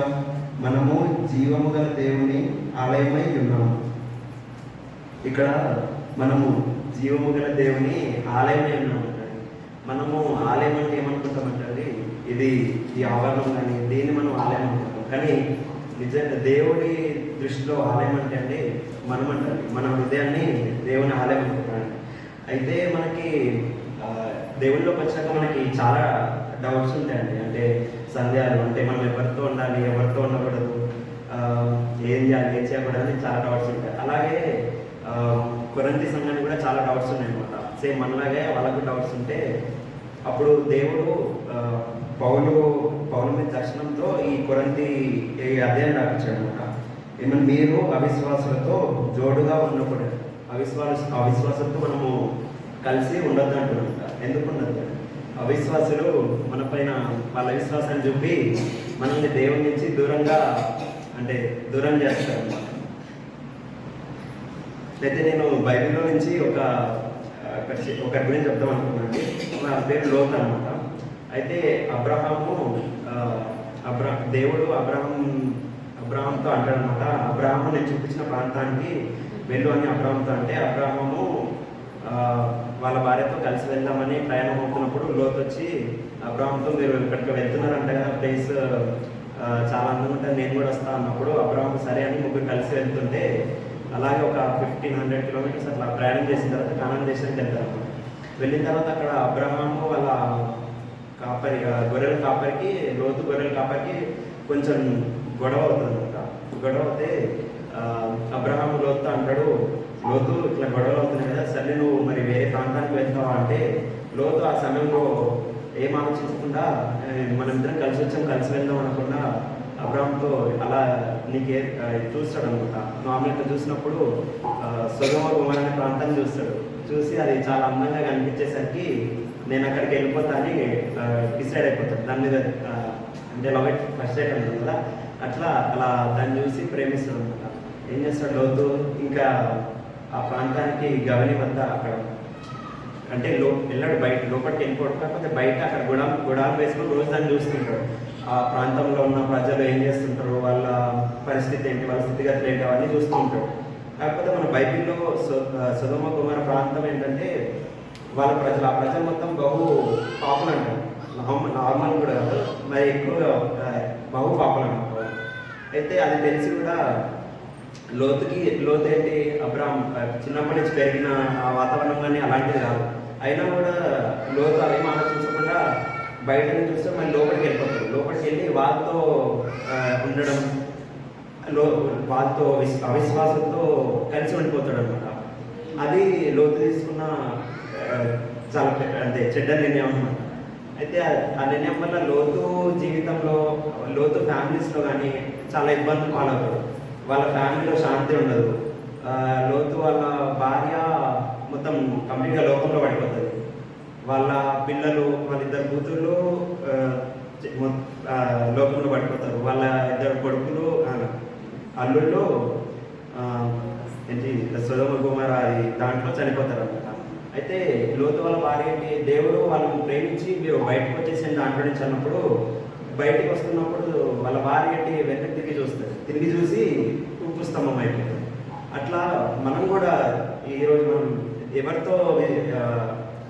మనము జీవము గల దేవుని ఆలయమై ఉన్నాము. ఇక్కడ మనము జీవము గల దేవుని ఆలయమై ఉన్నాము. మనము ఆలయం అంటే ఏమనుకుంటామంటే ఇది ఈ ఆవరణం కానీ దీన్ని మనం ఆలయం అనుకుంటాం. కానీ నిజంగా దేవుడి దృష్టిలో ఆలయం అంటే మనం అంటారు, మన హృదయాన్ని దేవుని ఆలయం అనుకుంటాం. అయితే మనకి దేవుళ్ళలోకి వచ్చాక మనకి చాలా డౌట్స్ ఉంటాయండి. అంటే సందేహాలు, అంటే మనం ఎవరితో ఉండాలి, ఎవరితో ఉండకూడదు, ఏం చేయాలి, ఏం చేయకూడదు అని చాలా డౌట్స్ ఉంటాయి. అలాగే కొరింథీ సంఘానికి కూడా చాలా డౌట్స్ ఉన్నాయి అనమాట. సేమ్ మనలాగే వాళ్ళకు డౌట్స్ ఉంటే అప్పుడు దేవుడు పౌలు మీద దర్శనంతో ఈ కొరింథీ అధ్యాయం రాపించాడు అనమాట. ఏమన్నా మీరు అవిశ్వాసులతో జోడుగా ఉండకూడదు, అవిశ్వాసంతో మనము కలిసి ఉండొద్దు అంటున్నాం. ఎందుకు ఉండదు? అవిశ్వాసులు మన పైన వాళ్ళ విశ్వాసాన్ని చూపి మనల్ని దేవుని నుంచి దూరం చేస్తారు అన్నమాట. అయితే నేను బైబిల్లో నుంచి ఒకరి గురించి చెప్తాం అనుకున్నాను. నా పేరు లోతు అనమాట. అయితే దేవుడు అబ్రహాంతో అంటాడనమాట, అబ్రహాము నేను చూపించిన ప్రాంతానికి వెళ్ళు అని అబ్రహాంతో అంటే, అబ్రహాము వాళ్ళ భార్యతో కలిసి వెళ్దామని ప్రయాణం అవుతున్నప్పుడు లోతు వచ్చి అబ్రహాంతో మీరు ఇక్కడికి వెళ్తున్నారంట కదా, ప్లేస్ చాలా అందంగా ఉంటుంది, నేను కూడా వస్తా అన్నప్పుడు అబ్రహాం సరే అని ముగ్గురు కలిసి వెళ్తుంటే అలాగే ఒక 1500 కిలోమీటర్స్ అట్లా ప్రయాణం చేసిన తర్వాత కానాన్ దేశానికి వెళ్తారు. వెళ్ళిన తర్వాత అక్కడ అబ్రహాము వాళ్ళ గొర్రెల కాపరికి కొంచెం గొడవ అవుతుంది అనమాట. గొడవ అవుతే అబ్రహాము లోతు అంటాడు, లోతు ఇట్లా గొడవలు అవుతున్నాయి కదా, సరే నువ్వు మరి వేరే ప్రాంతానికి వెళ్తావా అంటే, లోతు ఆ సమయంలో ఏం ఆలోచించకుండా మనం ఇద్దరం కలిసి వెళ్దాం అనకుండా అబ్రహాంతో అలా చూస్తాడు అనమాట. మామూలుగా చూసినప్పుడు సొదొమ గొమొర్రా అనే ప్రాంతాన్ని చూస్తాడు. చూసి అది చాలా అందంగా కనిపించేసరికి నేను అక్కడికి వెళ్ళిపోతానని డిసైడ్ అయిపోతాను. దాని మీద అంటే లవ్ ఎట్ ఫస్ట్ సైట్ ఉంటుంది కదా, అలా దాన్ని చూసి ప్రేమిస్తాడు అనమాట. ఏం చేస్తాడు లోతు, ఇంకా ఆ ప్రాంతానికి గవని వద్ద అక్కడ అంటే వెళ్ళాడు, బయట లోపలికి వెళ్ళిపోవడం, కాకపోతే బయట అక్కడ గుడాలు వేసుకొని రోజు దాన్ని చూస్తుంటాడు. ఆ ప్రాంతంలో ఉన్న ప్రజలు ఏం చేస్తుంటారు, వాళ్ళ పరిస్థితి ఏంటి, వాళ్ళ స్థితిగతులు ఏంటి, అవన్నీ చూస్తూ ఉంటాడు. కాకపోతే మన బైబిల్లో సొదొమ గొమొర్రా ప్రాంతం ఏంటంటే వాళ్ళ ప్రజలు, ఆ ప్రజలు మొత్తం బహు పాపులు అంటారు. నార్మల్ కూడా కాదు, మరి ఎక్కువగా బహు పాపులు అంటారు. అయితే అది తెలిసి కూడా లోతు ఏంటి, అబ్రామ్ చిన్నప్పటి నుంచి పెరిగిన ఆ వాతావరణం కానీ అలాంటిది కాదు. అయినా కూడా లోతు అవేం ఆలోచించకుండా బయట నుంచి చూస్తే మళ్ళీ లోపలికి వెళ్ళిపోతాడు. లోపలికి వెళ్ళి వాళ్ళతో ఉండడం, వాళ్ళతో అవిశ్వాసంతో కలిసి ఉండిపోతాడు అనమాట. అది లోతు తీసుకున్న చాలా అంటే చెడ్డ నిర్ణయం అనమాట. అయితే ఆ నిర్ణయం వల్ల లోతు జీవితంలో, లోతు ఫ్యామిలీస్లో కానీ చాలా ఇబ్బందులు పాలవుతాడు. వాళ్ళ ఫ్యామిలీలో శాంతి ఉండదు. లోతు వాళ్ళ భార్య మొత్తం కంప్లీట్గా లోకంలో పడిపోతుంది. వాళ్ళ పిల్లలు, వాళ్ళ ఇద్దరు కూతుళ్ళు లోకంలో పడిపోతారు. వాళ్ళ ఇద్దరు కొడుకులు, అల్లుళ్ళు ఏంటి సొదొమ గొమొర్రా అది దాంట్లో చనిపోతారు అనమాట. అయితే లోతు వాళ్ళ భార్య ఏంటి, దేవుడు వాళ్ళని ప్రేమించి మీరు బయటకు వచ్చేసి దాంట్లో నుంచి అన్నప్పుడు, బయటకు వస్తున్నప్పుడు వాళ్ళ భార్య ఏంటి వెనక్కి తిరిగి చూస్తుంది. తిరిగి చూసి ఉప్పుస్తంభం అయిపోతుంది. అట్లా మనం కూడా ఈరోజు మనం ఎవరితో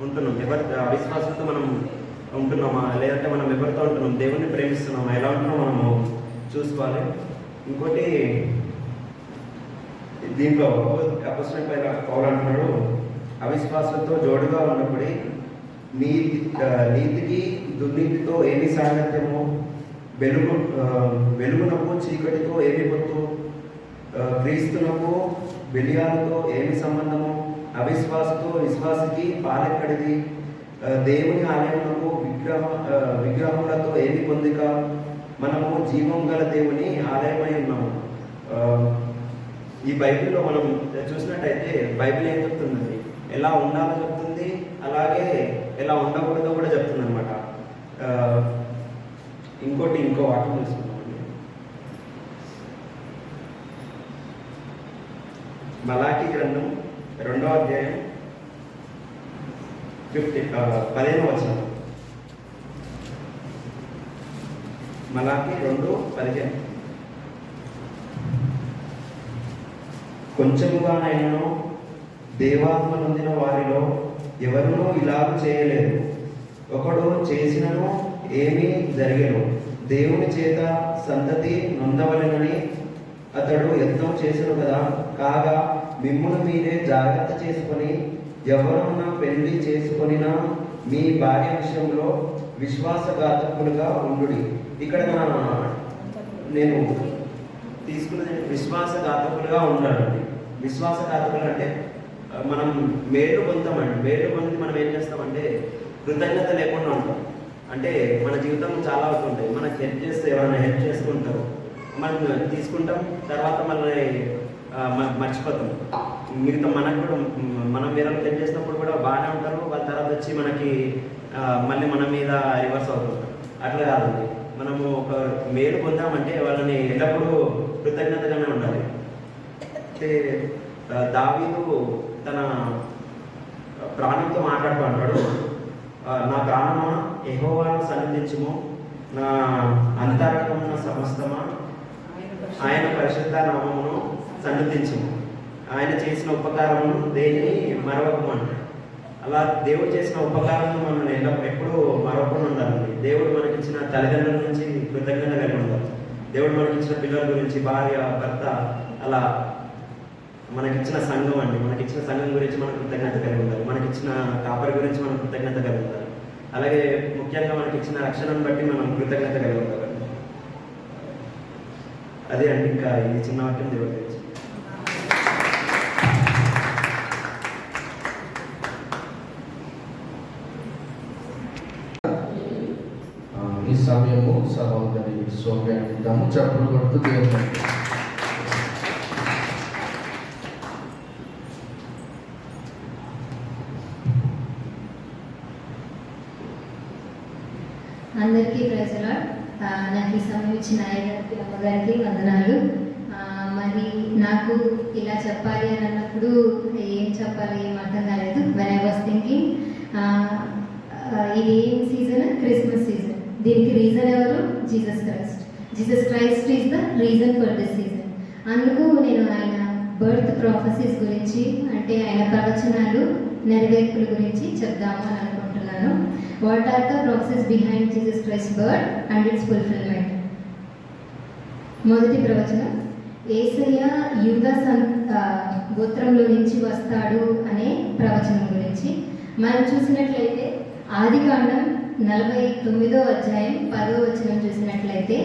ఉంటున్నాం, ఎవరి అవిశ్వాసంతో మనం ఉంటున్నామా, లేదంటే మనం ఎవరితో ఉంటున్నాం, దేవుణ్ణి ప్రేమిస్తున్నామా, ఎలా ఉంటున్నామో మనము చూసుకోవాలి. ఇంకోటి దీంట్లో అపొస్తలుడైన పౌలు అంటున్నాడు, అవిశ్వాసంతో జోడుగా ఉన్నప్పుడు నీతికి దుర్నీతితో ఏమి సాంగత్యము, వెలుగునకు చీకటితో ఏమి పొత్తు, క్రీస్తునకు బెలియాలతో ఏమి సంబంధము, అవిశ్వాసతో విశ్వాసికి పాలెక్కడిది, దేవుని ఆలయమునకు విగ్రహములతో ఏమి పొందిక, మనము జీవం గల దేవుని ఆలయమై ఉన్నాము. ఈ బైబిల్లో మనం చూసినట్టయితే బైబిల్ ఏం చెప్తుందండి, ఎలా ఉండాలో చెప్తుంది, అలాగే ఎలా ఉండకూడదో కూడా చెప్తుంది అనమాట. ఇంకో వాక్యం చూసుకున్నామండి. మలాకి గ్రంథం 2వ అధ్యాయం 15వ వచనం. మలాకి 2:15. కొంచెముగానైనను దేవాత్మ నొందిన వారిలో ఎవరునూ ఇలాగ చేయలేదు. ఒకడు చేసినను ఏమీ జరగను. దేవుని చేత సంతతి నొందవలెనని అతడు యత్నం చేసను కదా. కాగా మిమ్మును మీరే జాగ్రత్త చేసుకొని ఎవరన్నా పెళ్లి చేసుకొనినా మీ భార్య విషయంలో విశ్వాసఘాతకులుగా ఉండుడి. ఇక్కడ నేను తీసుకున్నది విశ్వాసఘాతకులుగా ఉండాలండి. విశ్వాసఘాతకులు అంటే మనం మేలు పొందామండి. మేలు పొంది మనం ఏం చేస్తామంటే కృతజ్ఞత లేకుండా ఉంటాం. అంటే మన జీవితం చాలా అవుతుంటాయి. మనకు హెల్ప్ చేస్తే ఎవరైనా హెల్ప్ చేసుకుంటారు, మనం తీసుకుంటాం, తర్వాత మళ్ళీ మర్చిపోతాం. మిగతా మనకు కూడా మనం వేరే హెల్ప్ చేసినప్పుడు కూడా బాగానే ఉంటారు, వాళ్ళ తర్వాత వచ్చి మనకి మళ్ళీ మన మీద రివర్స్ అవుతుంది. అట్లా కాదండి, మనము ఒక మేలు పొందామంటే వాళ్ళని ఎల్లప్పుడూ కృతజ్ఞతగానే ఉండాలి. అంటే దావీదు తన ప్రాణంతో మాట్లాడుతూ అంటాడు, నా ప్రాణమా యెహోవాను సన్నిధించుము, నా అంతరంగమున సమస్తమా ఆయన పరిశుద్ధ నామమును సన్నిధించుము, ఆయన చేసిన ఉపకారమును దేనిని మరవకమంటాడు. అలా దేవుడు చేసిన ఉపకారం మనం ఎప్పుడూ మరొకరు ఉండాలండి. దేవుడు మనకిచ్చిన తల్లిదండ్రుల నుంచి కృతజ్ఞత కలిగి ఉండాలి. దేవుడు మనకిచ్చిన పిల్లల గురించి, భార్య, భర్త, అలా మనకిచ్చిన సంఘం అండి, మనకిచ్చిన సంఘం గురించి మనం కృతజ్ఞత కలిగి ఉండాలి. మనకిచ్చిన కాపరి గురించి మనం కృతజ్ఞత కలిగి ఉండాలి. అలాగే ముఖ్యంగా మనకిచ్చిన రక్షణను బట్టి మనం కృతజ్ఞత కలిగి ఉండాలి. అదే అండి, ఇంకా ఈ చిన్న వాక్యం దేవుడు గురించి. ఈ సమయము సహోదరి సోమ్యాన్ని చెప్పులు కొడుతూ దేవుడు అందరికీ ప్రజలు నాకు ఈ సమయం ఇచ్చిన అయ్యగారికి అమ్మగారికి వందనాలు. మరి నాకు ఇలా చెప్పాలి అని అన్నప్పుడు ఏం చెప్పాలి ఏం అర్థం కాలేదు. వెన్ ఐ వాస్ థింకింగ్ ఇది ఏం సీజన్? Christmas season. దీనికి రీజన్ ఎవరు? Jesus Christ. Jesus Christ is the reason for this season. అందుకు నేను ఆయన బర్త్ ప్రాఫెసీస్ గురించి, అంటే ఆయన ప్రవచనాలు నెరవేర్పుల గురించి చెప్దాము అని అనుకుంటున్నాను. What are the process behind Jesus Christ birth and its fulfillment? మొదటి ప్రవచనం, యేసయ్య యూదా గోత్రంలో నుంచి వస్తాడు అనే ప్రవచనం గురించి. మనం చూసినట్లయితే ఆదికాండం 49వ అధ్యాయం 10వ వచనం చూసినట్లయితే,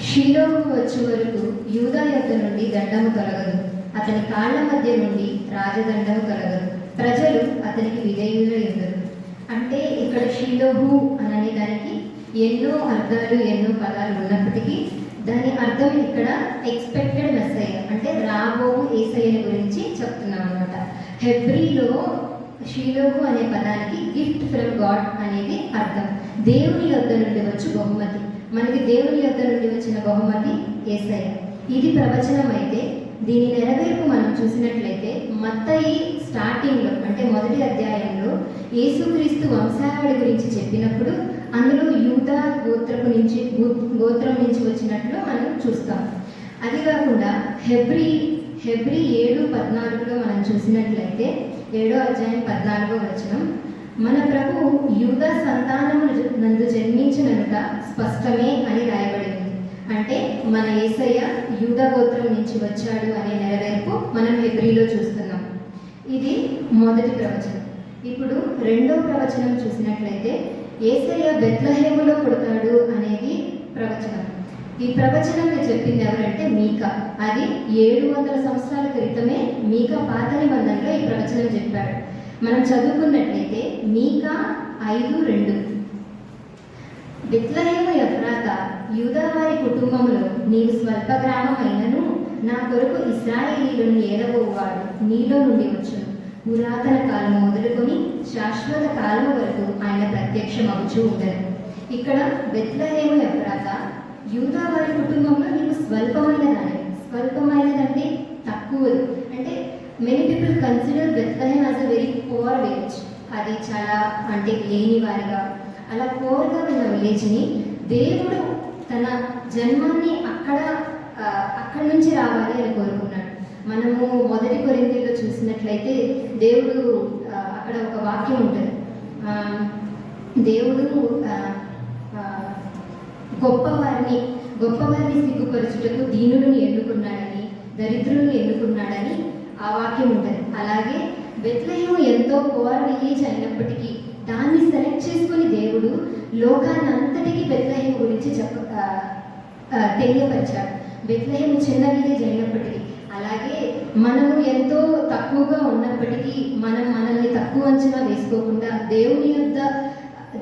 షీలోహు వచ్చే వరకు యూదా యొద్ద నుండి దండము తొలగదు, అతని కాళ్ల మధ్య నుండి రాజదండము తొలగదు, ప్రజలు అతనికి విధేయులై ఉండరు. అంటే ఇక్కడ షీలోహు అనే దానికి ఎన్నో అర్థాలు ఎన్నో పదాలు ఉన్నప్పటికీ దాని అర్థం ఇక్కడ ఎక్స్పెక్టెడ్ మెస్సయ్య, అంటే రాబోవు యేసయ్య గురించి చెప్తున్నాం అన్నమాట. హెబ్రీలో షీలోహు అనే పదానికి గిఫ్ట్ ఫ్రమ్ గాడ్ అనేది అర్థం. దేవుని యొద్ద నుండి వచ్చి బహుమతి. మనకి దేవుని యొద్ద నుండి వచ్చిన బహుమతి యేసయ్య. ఇది ప్రవచనం అయితే దీని నెరవేర్పు మనం చూసినట్లయితే మత్తయి స్టార్టింగ్లో, అంటే మొదటి అధ్యాయంలో యేసుక్రీస్తు వంశావళి గురించి చెప్పినప్పుడు అందులో యూదా గోత్రం నుంచి వచ్చినట్లు మనం చూస్తాం. అది కాకుండా హెబ్రీ 7:14 మనం చూసినట్లయితే 7వ అధ్యాయం 14వ వచనం, మన ప్రభు యూదా సంతానము నందు జన్మించినంత స్పష్టమే అని రాయబడి ఉంది. అంటే మన యేసయ్య యూదా గోత్రం నుంచి వచ్చాడు అనే నెరవేర్పు మనం హెబ్రీలో చూస్తున్నాం. ఇది మొదటి ప్రవచనం. ఇప్పుడు రెండో ప్రవచనం చూసినట్లయితే యేసయ్య బెత్లెహేములో పుడతాడు అనేది ప్రవచనం. ఈ ప్రవచనం చెప్పింది ఎవరంటే మీకా. అది 700 సంవత్సరాల క్రితమే మీకా పాత నిబంధనలో ఈ ప్రవచనం చెప్పాడు. మనం చదువుకున్నట్లయితే మీకా 5:2, బెత్లెహేము ఎఫ్రాతా, యూదా వారి కుటుంబంలో నీవు స్వల్ప గ్రామం అయినను నా కొరకు ఇశ్రాయేలీయులను ఏలబోవాడు నీలో నుండి వచ్చును. పురాతన కాలం మొదలుకొని శాశ్వత కాలం వరకు ఆయన ప్రత్యక్షమవుచూ ఉండను. ఇక్కడ బెత్లెహేము ఎఫ్రాతా, యూదా వారి కుటుంబంలో నీవు స్వల్పమైనదాన్ని. స్వల్పమైనదంటే తక్కువది. అంటే many people consider Bethlehem as a very poor village. అది చాలా అంటే లేని వారిగా, అలా పూర్గా ఉన్న విలేజ్ని దేవుడు తన జన్మాన్ని అక్కడి నుంచి రావాలి అని కోరుకున్నాడు. మనము మొదటి కొరింథీయులో చూసినట్లయితే దేవుడు అక్కడ ఒక వాక్యం ఉంటుంది, దేవుడు గొప్పవారిని సిగ్గుపరచుటకు దీనులను ఎన్నుకున్నాడని, దరిద్రులను ఎన్నుకున్నాడని ఆ వాక్యం ఉంటుంది. అలాగే బెత్లెహేము ఎంతో పూర్ విలేజ్ అయినప్పటికీ దాన్ని సెలెక్ట్ చేసుకుని దేవుడు లోకాన్ని అంతటికీ బెత్లెహేము గురించి తెలియపరిచాడు. బెత్లెహేము చిన్న విలేజ్ అయినప్పటికీ, అలాగే మనము ఎంతో తక్కువగా ఉన్నప్పటికీ మనల్ని తక్కువ అంచనా వేసుకోకుండా దేవుని యొద్ద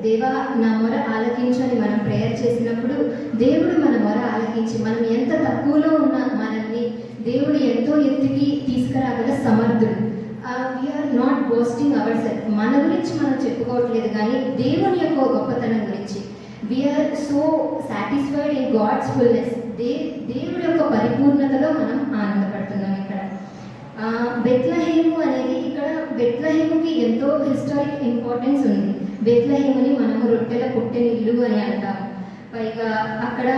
దేవా నా మొర ఆలకించని మనం ప్రేయర్ చేసినప్పుడు దేవుడు మన మొర ఆలకించి మనం ఎంత తక్కువలో ఉన్నా మనల్ని దేవుడు ఎంతో ఎత్తుకి తీసుకురాగల సమర్థుడు. We are not boasting ourself. మన గురించి మనం చెప్పుకోవట్లేదు, కానీ దేవుని యొక్క గొప్పతనం గురించి. We are so satisfied in God's fullness. దేవుడి యొక్క పరిపూర్ణతలో మనం ఆనందపడుతున్నాం. ఇక్కడ బెత్లెహేము అనేది, ఇక్కడ బెత్లెహేముకి ఎంతో హిస్టారిక్ ఇంపార్టెన్స్ ఉంది. బెత్లెహేముని మనము రొట్టెల పుట్టినిల్లు అని అంటాం. పైగా అక్కడ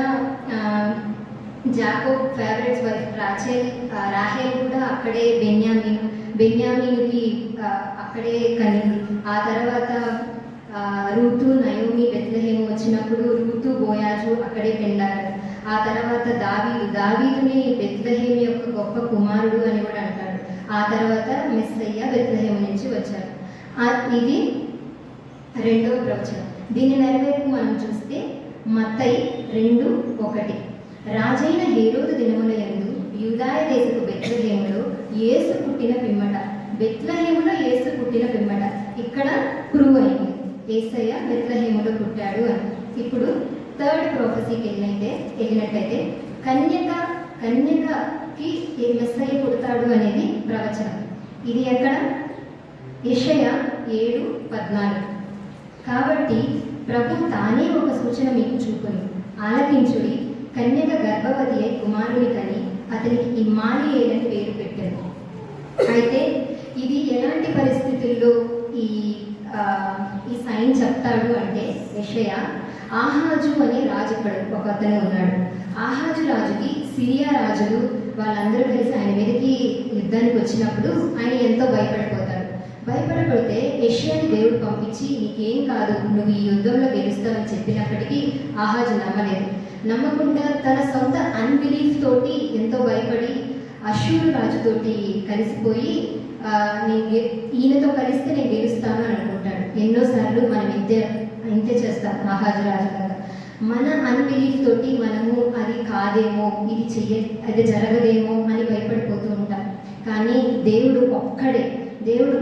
జాకోబ్ ఫేవరెట్స్ వైఫ్ రాహేల్ కూడా అక్కడే బెన్యామీనుకి అక్కడే కనింది. ఆ తర్వాత రూతు నయోమి బెత్లెహేము వచ్చినప్పుడు రూతు బోయాజు అక్కడే పెళ్ళారు. ఆ తర్వాత దావీదుని బెత్లెహేము యొక్క గొప్ప కుమారుడు అని కూడా అంటారు. ఆ తర్వాత మెస్సయ్య బెత్లెహేము నుంచి వచ్చారు. ఇది రెండవ ప్రవచనం. దీని నెరవేర్పు మనం చూస్తే మత్తయి 2:1, రాజైన హేరోదు దినముల యందు యూదాయ దేశపు బెత్లెహేములో యేసు పుట్టిన పిమ్మట. బెత్లెహేములో యేసు పుట్టిన పిమ్మట ఇక్కడ ప్రూవ్ అయింది యేసయ్య బెత్లెహేములో పుట్టాడు అని. ఇప్పుడు థర్డ్ ప్రొఫెసీకి వెళ్ళినట్లయితే కన్యకకి మెస్సయ్య పుడతాడు అనేది ప్రవచనం. ఇది ఎక్కడ? యెషయా 7:14. కాబట్టి ప్రభు తానే ఒక సూచన మీకు చూపును, ఆలకించుడి, కన్యక గర్భవతి అయి కుమారుని కని అతనికి ఇమ్మానుయేలు అని పేరు పెట్టారు. అయితే ఇది ఎలాంటి పరిస్థితుల్లో ఈ సైన్ చెప్తాడు అంటే, యెషయా ఆహాజు అనే రాజు ఒక అతను ఉన్నాడు. ఆహాజు రాజుకి సిరియా రాజులు వాళ్ళందరూ కలిసి ఆయన మీదకి యుద్ధానికి వచ్చినప్పుడు ఆయన ఎంతో భయపడిపోతాడు. భయపడిపోతే యెషయాని దేవుడు పంపించి నీకేం కాదు, నువ్వు ఈ యుద్ధంలో గెలుస్తావని చెప్పినప్పటికీ ఆహాజు నమ్మలేదు. నమ్మకుండా తన సొంత అన్బిలీఫ్ తోటి ఎంతో భయపడి అష్షూరు రాజుతోటి కలిసిపోయి ఈయనతో కలిస్తే నేను గెలుస్తాను అని అనుకుంటాడు. ఎన్నోసార్లు మనం ఇంతే చేస్తాం ఆహాజు రాజులాగా. మన అన్బిలీఫ్ తోటి మనము అది కాదేమో, అది జరగదేమో అని భయపడిపోతూ ఉంటాం. కానీ దేవుడు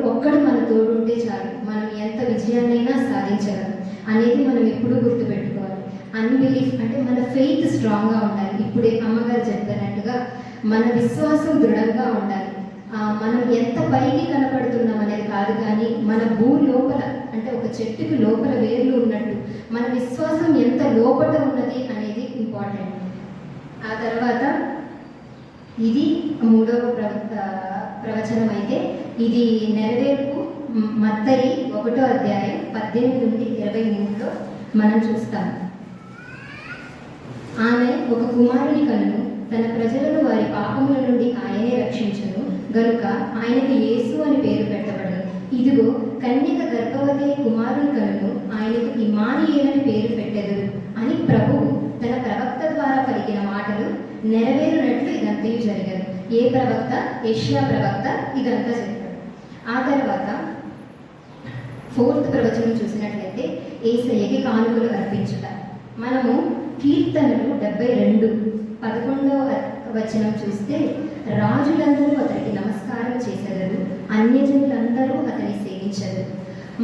ఒక్కడు మన తోడుంటే చాలు, మనం ఎంత విజయాన్నైనా సాధించగలం అనేది మనం ఎప్పుడూ గుర్తుపెట్టుకోవాలి. అన్బిలీఫ్ అంటే మన ఫెయిత్ స్ట్రాంగ్గా ఉండాలి. ఇప్పుడే అమ్మగారు చెప్పినట్టుగా మన విశ్వాసం దృఢంగా ఉండాలి. మనం ఎంత పైకి కనపడుతున్నాం అనేది కాదు, కానీ మన లోపల అంటే ఒక చెట్టుకి లోపల వేర్లు ఉన్నట్టు మన విశ్వాసం ఎంత లోపల ఉన్నది అనేది ఇంపార్టెంట్. ఆ తర్వాత ఇది 3వ ప్రవచనం. అయితే ఇది నెరవేర్పు మత్తయి 1వ అధ్యాయం 18 నుండి 23లో మనం చూస్తాం. ఆమె ఒక కుమారుని కనును, తన ప్రజలను వారి పాపముల నుండి ఆయనే రక్షించును గనుక ఆయనకు యేసు అని పేరు పెట్టబడను. ఇదిగో కన్యక గర్భవతి కుమారుని కనును, ఆయనకు ఇమ్మానుయేలు అని పేరు పెట్టెదరు అని ప్రభువు తన ప్రవక్త ద్వారా పలికిన మాటలు నెరవేరునట్లు ఇదంతయు జరిగారు. ఏ ప్రవక్త? యెషయా ప్రవక్త ఇదంతా చెప్పాడు. ఆ తర్వాత 4వ ప్రవచనం చూసినట్లయితే యేసయ్యకి కానుకలు అర్పించుట. మనము కీర్తనలు 72:11వ వచనం చూస్తే, రాజులందరూ అతనికి నమస్కారం చేసెదరు, అన్యజనులందరూ అతని సేవించరు.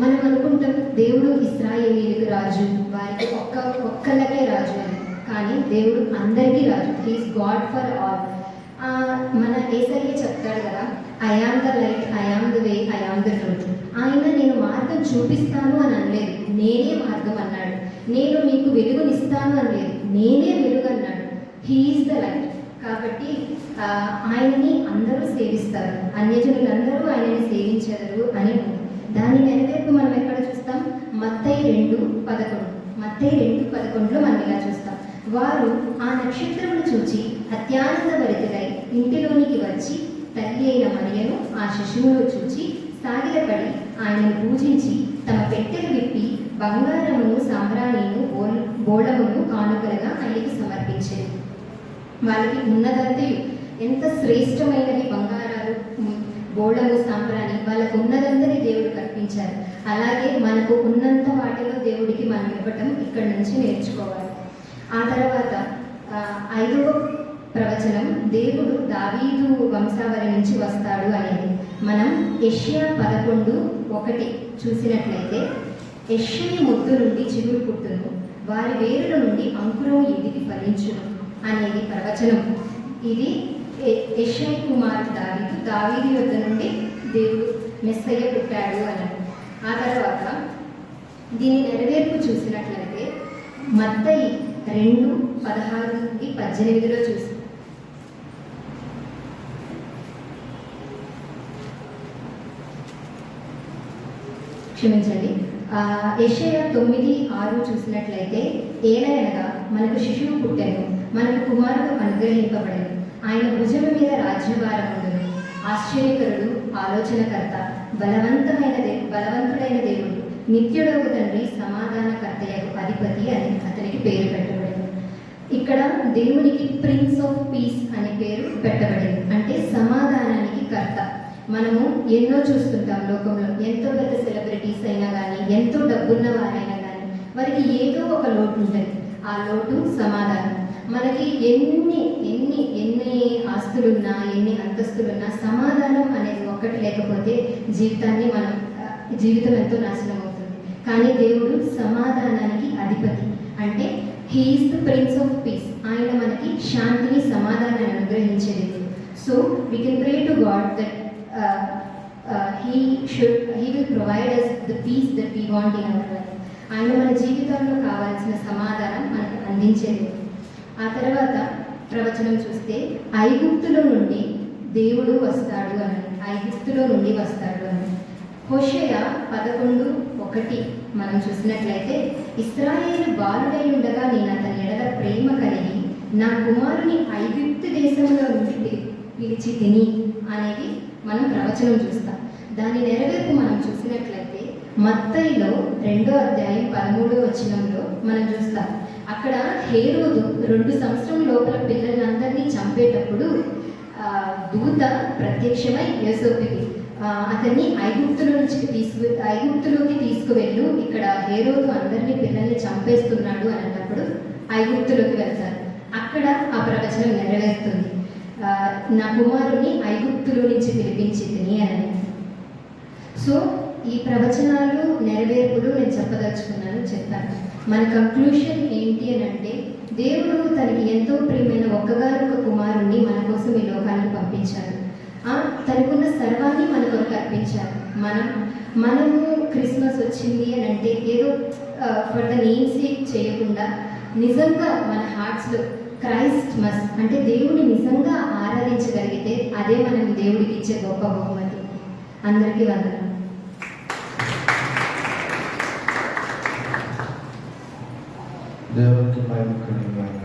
మనం అనుకుంటాం దేవుడు ఇశ్రాయేలీయులకు రాజు, వారికి ఒక్కళ్ళకే రాజు అని. కానీ దేవుడు అందరికీ రాజు. He is God for all. మన యేసయ్య చెప్తాడు కదా, I am the light, I am the way, I am the truth. ఆయన నేను మార్గం చూపిస్తాను అని అనలేదు, నేనే మార్గం అన్నాడు. నేను మీకు వెలుగునిస్తాను అనలేదు, నేనే వెలుగు అన్నాడు. He is the light. కాబట్టి ఆయనని అందరూ సేవిస్తారు, అన్యజనులందరూ ఆయనని సేవించరు అని. దాని నెరవేర్పు మనం ఎక్కడ చూస్తాం? మత్తయి 2:11లో మనం ఇలా చూస్తాం. వారు ఆ నక్షత్రమును చూచి అత్యానందభరితులై ఇంటిలోనికి వచ్చి తల్లి అయిన మరియను ఆ శిశువును చూచి సాగిలపడి ఆయనను పూజించి తమ పెట్టెలు విప్పి బంగారమును, సాంబ్రాణిను, బోళమును కానుకలుగా ఆయనకి సమర్పించారు. వాళ్ళకి ఉన్నదంతయు ఎంత శ్రేష్టమైనది, బంగారాలు, బోళము, సాంబ్రాణి, వాళ్ళకు ఉన్నదంతని దేవుడు కల్పించారు. అలాగే మనకు ఉన్నంత వాటిలో దేవుడికి మనం ఇవ్వటం ఇక్కడ నుంచి నేర్చుకోవాలి. ఆ తర్వాత 5వ ప్రవచనం దేవుడు దావీదు వంశావళి నుంచి వస్తాడు అనేది. మనం యెషయా 11:1 చూసినట్లయితే, యెషయి మొద్దు నుండి చిగురు పుట్టును, వారి వేరుల నుండి అంకురం ఎదిగి ఫలించును అనేది ప్రవచనం. ఇది యెషయి కుమారుడు దావీదు వద్ద నుండి దేవుడు మెస్సయ్య పుట్టాడు అని. ఆ తర్వాత దీని నెరవేర్పు చూసినట్లయితే మత్తయి 2:16-18లో చూసి, క్షమించండి, యెషయా 9:6 చూసినట్లయితే, ఏలయనగా మనకు శిశువు పుట్టెను, మనకు కుమారుడు అనుగ్రహింపబడెను, ఆయన భుజము మీద రాజ్యభారం ఉండును, ఆశ్చర్యకరుడు, ఆలోచనకర్త, బలవంతుడైన దేవుడు, నిత్యుడగు తండ్రి, సమాధానకర్తయగు అధిపతి అని అతనికి పేరు పెట్టబడింది. ఇక్కడ దేవునికి ప్రిన్స్ ఆఫ్ పీస్ అనే పేరు పెట్టబడింది, అంటే సమాధానానికి కర్త. మనము ఎన్నో చూస్తుంటాం లోకంలో, ఎంతో పెద్ద సెలబ్రిటీస్ అయినా కానీ, ఎంతో డబ్బున్న వారైనా కానీ, వారికి ఏదో ఒక లోటు ఉంటుంది. ఆ లోటు సమాధానం. మనకి ఎన్ని ఆస్తులున్నా, ఎన్ని అంతస్తులున్నా, సమాధానం అనేది ఒక్కటి లేకపోతే జీవితం ఎంతో నాశనం అవుతుంది. కానీ దేవుడు సమాధానానికి అధిపతి, అంటే he is the prince of peace. ఆయన మనకి శాంతిని, సమాధానాన్ని అనుగ్రహించేది. So we can pray to God that he will provide us the peace that we want in our life. ఆయన మన జీవితంలో కావాల్సిన సమాధానం మనకు అందించేది. ఆ తర్వాత ప్రవచనం చూస్తే ఐగుప్తులో నుండి దేవుడు వస్తాడు అని, ఐగుప్తులో నుండి వస్తాడు అని. హోషేయ 11:1 మనం చూసినట్లయితే, ఇశ్రాయేలు బాలుడై ఉండగా నేను అతని ఎడల ప్రేమ కలిగి నా కుమారుని ఐగుప్తు దేశంలో నుండి పిలిచి తిని అనేది మనం ప్రవచనం చూస్తాం. దాని నెరవేర్పు మనం చూసినట్లయితే మత్తయిలో 2:13 మనం చూస్తాం. అక్కడ హేరోదు 2 సంవత్సరం లోపల పిల్లలందరినీ చంపేటప్పుడు దూత ప్రత్యక్షమై యోసేపుకి అతన్ని ఐగుప్తులోకి తీసుకువెళ్ళు, ఇక్కడ హేరోదు అందరినీ పిల్లల్ని చంపేస్తున్నాడు అని అన్నప్పుడు ఐగుప్తులోకి వెళ్తారు. అక్కడ ఆ ప్రవచనం నెరవేరుతుంది. నా కుమారుని ఐగుప్తులో నుంచి పిలిపించి తిని అని. సో ఈ ప్రవచనాలు నెరవేర్పులు నేను చెప్పాను. మన కంక్లూషన్ ఏంటి అని అంటే, దేవుడు తనకి ఎంతో ప్రియమైన ఒక్కగానొక్క కుమారుణ్ణి మన కోసం ఈ లోకానికి పంపించాడు. తనకున్న సర్వాన్ని మన కొరకు అర్పించారు. మనము క్రిస్మస్ వచ్చింది అని అంటే ఏదో ఫర్ ద నేమ్ సేక్ చేయకుండా నిజంగా మన హార్ట్స్లో క్రైస్ట్ మస్ అంటే దేవుడిని నిజంగా ఆరాధించగలిగితే అదే మనం దేవుడికి ఇచ్చే గొప్ప బహుమతి. అందరికీ వందనాలు. దేవునికి మహిమ కలుగుగాక.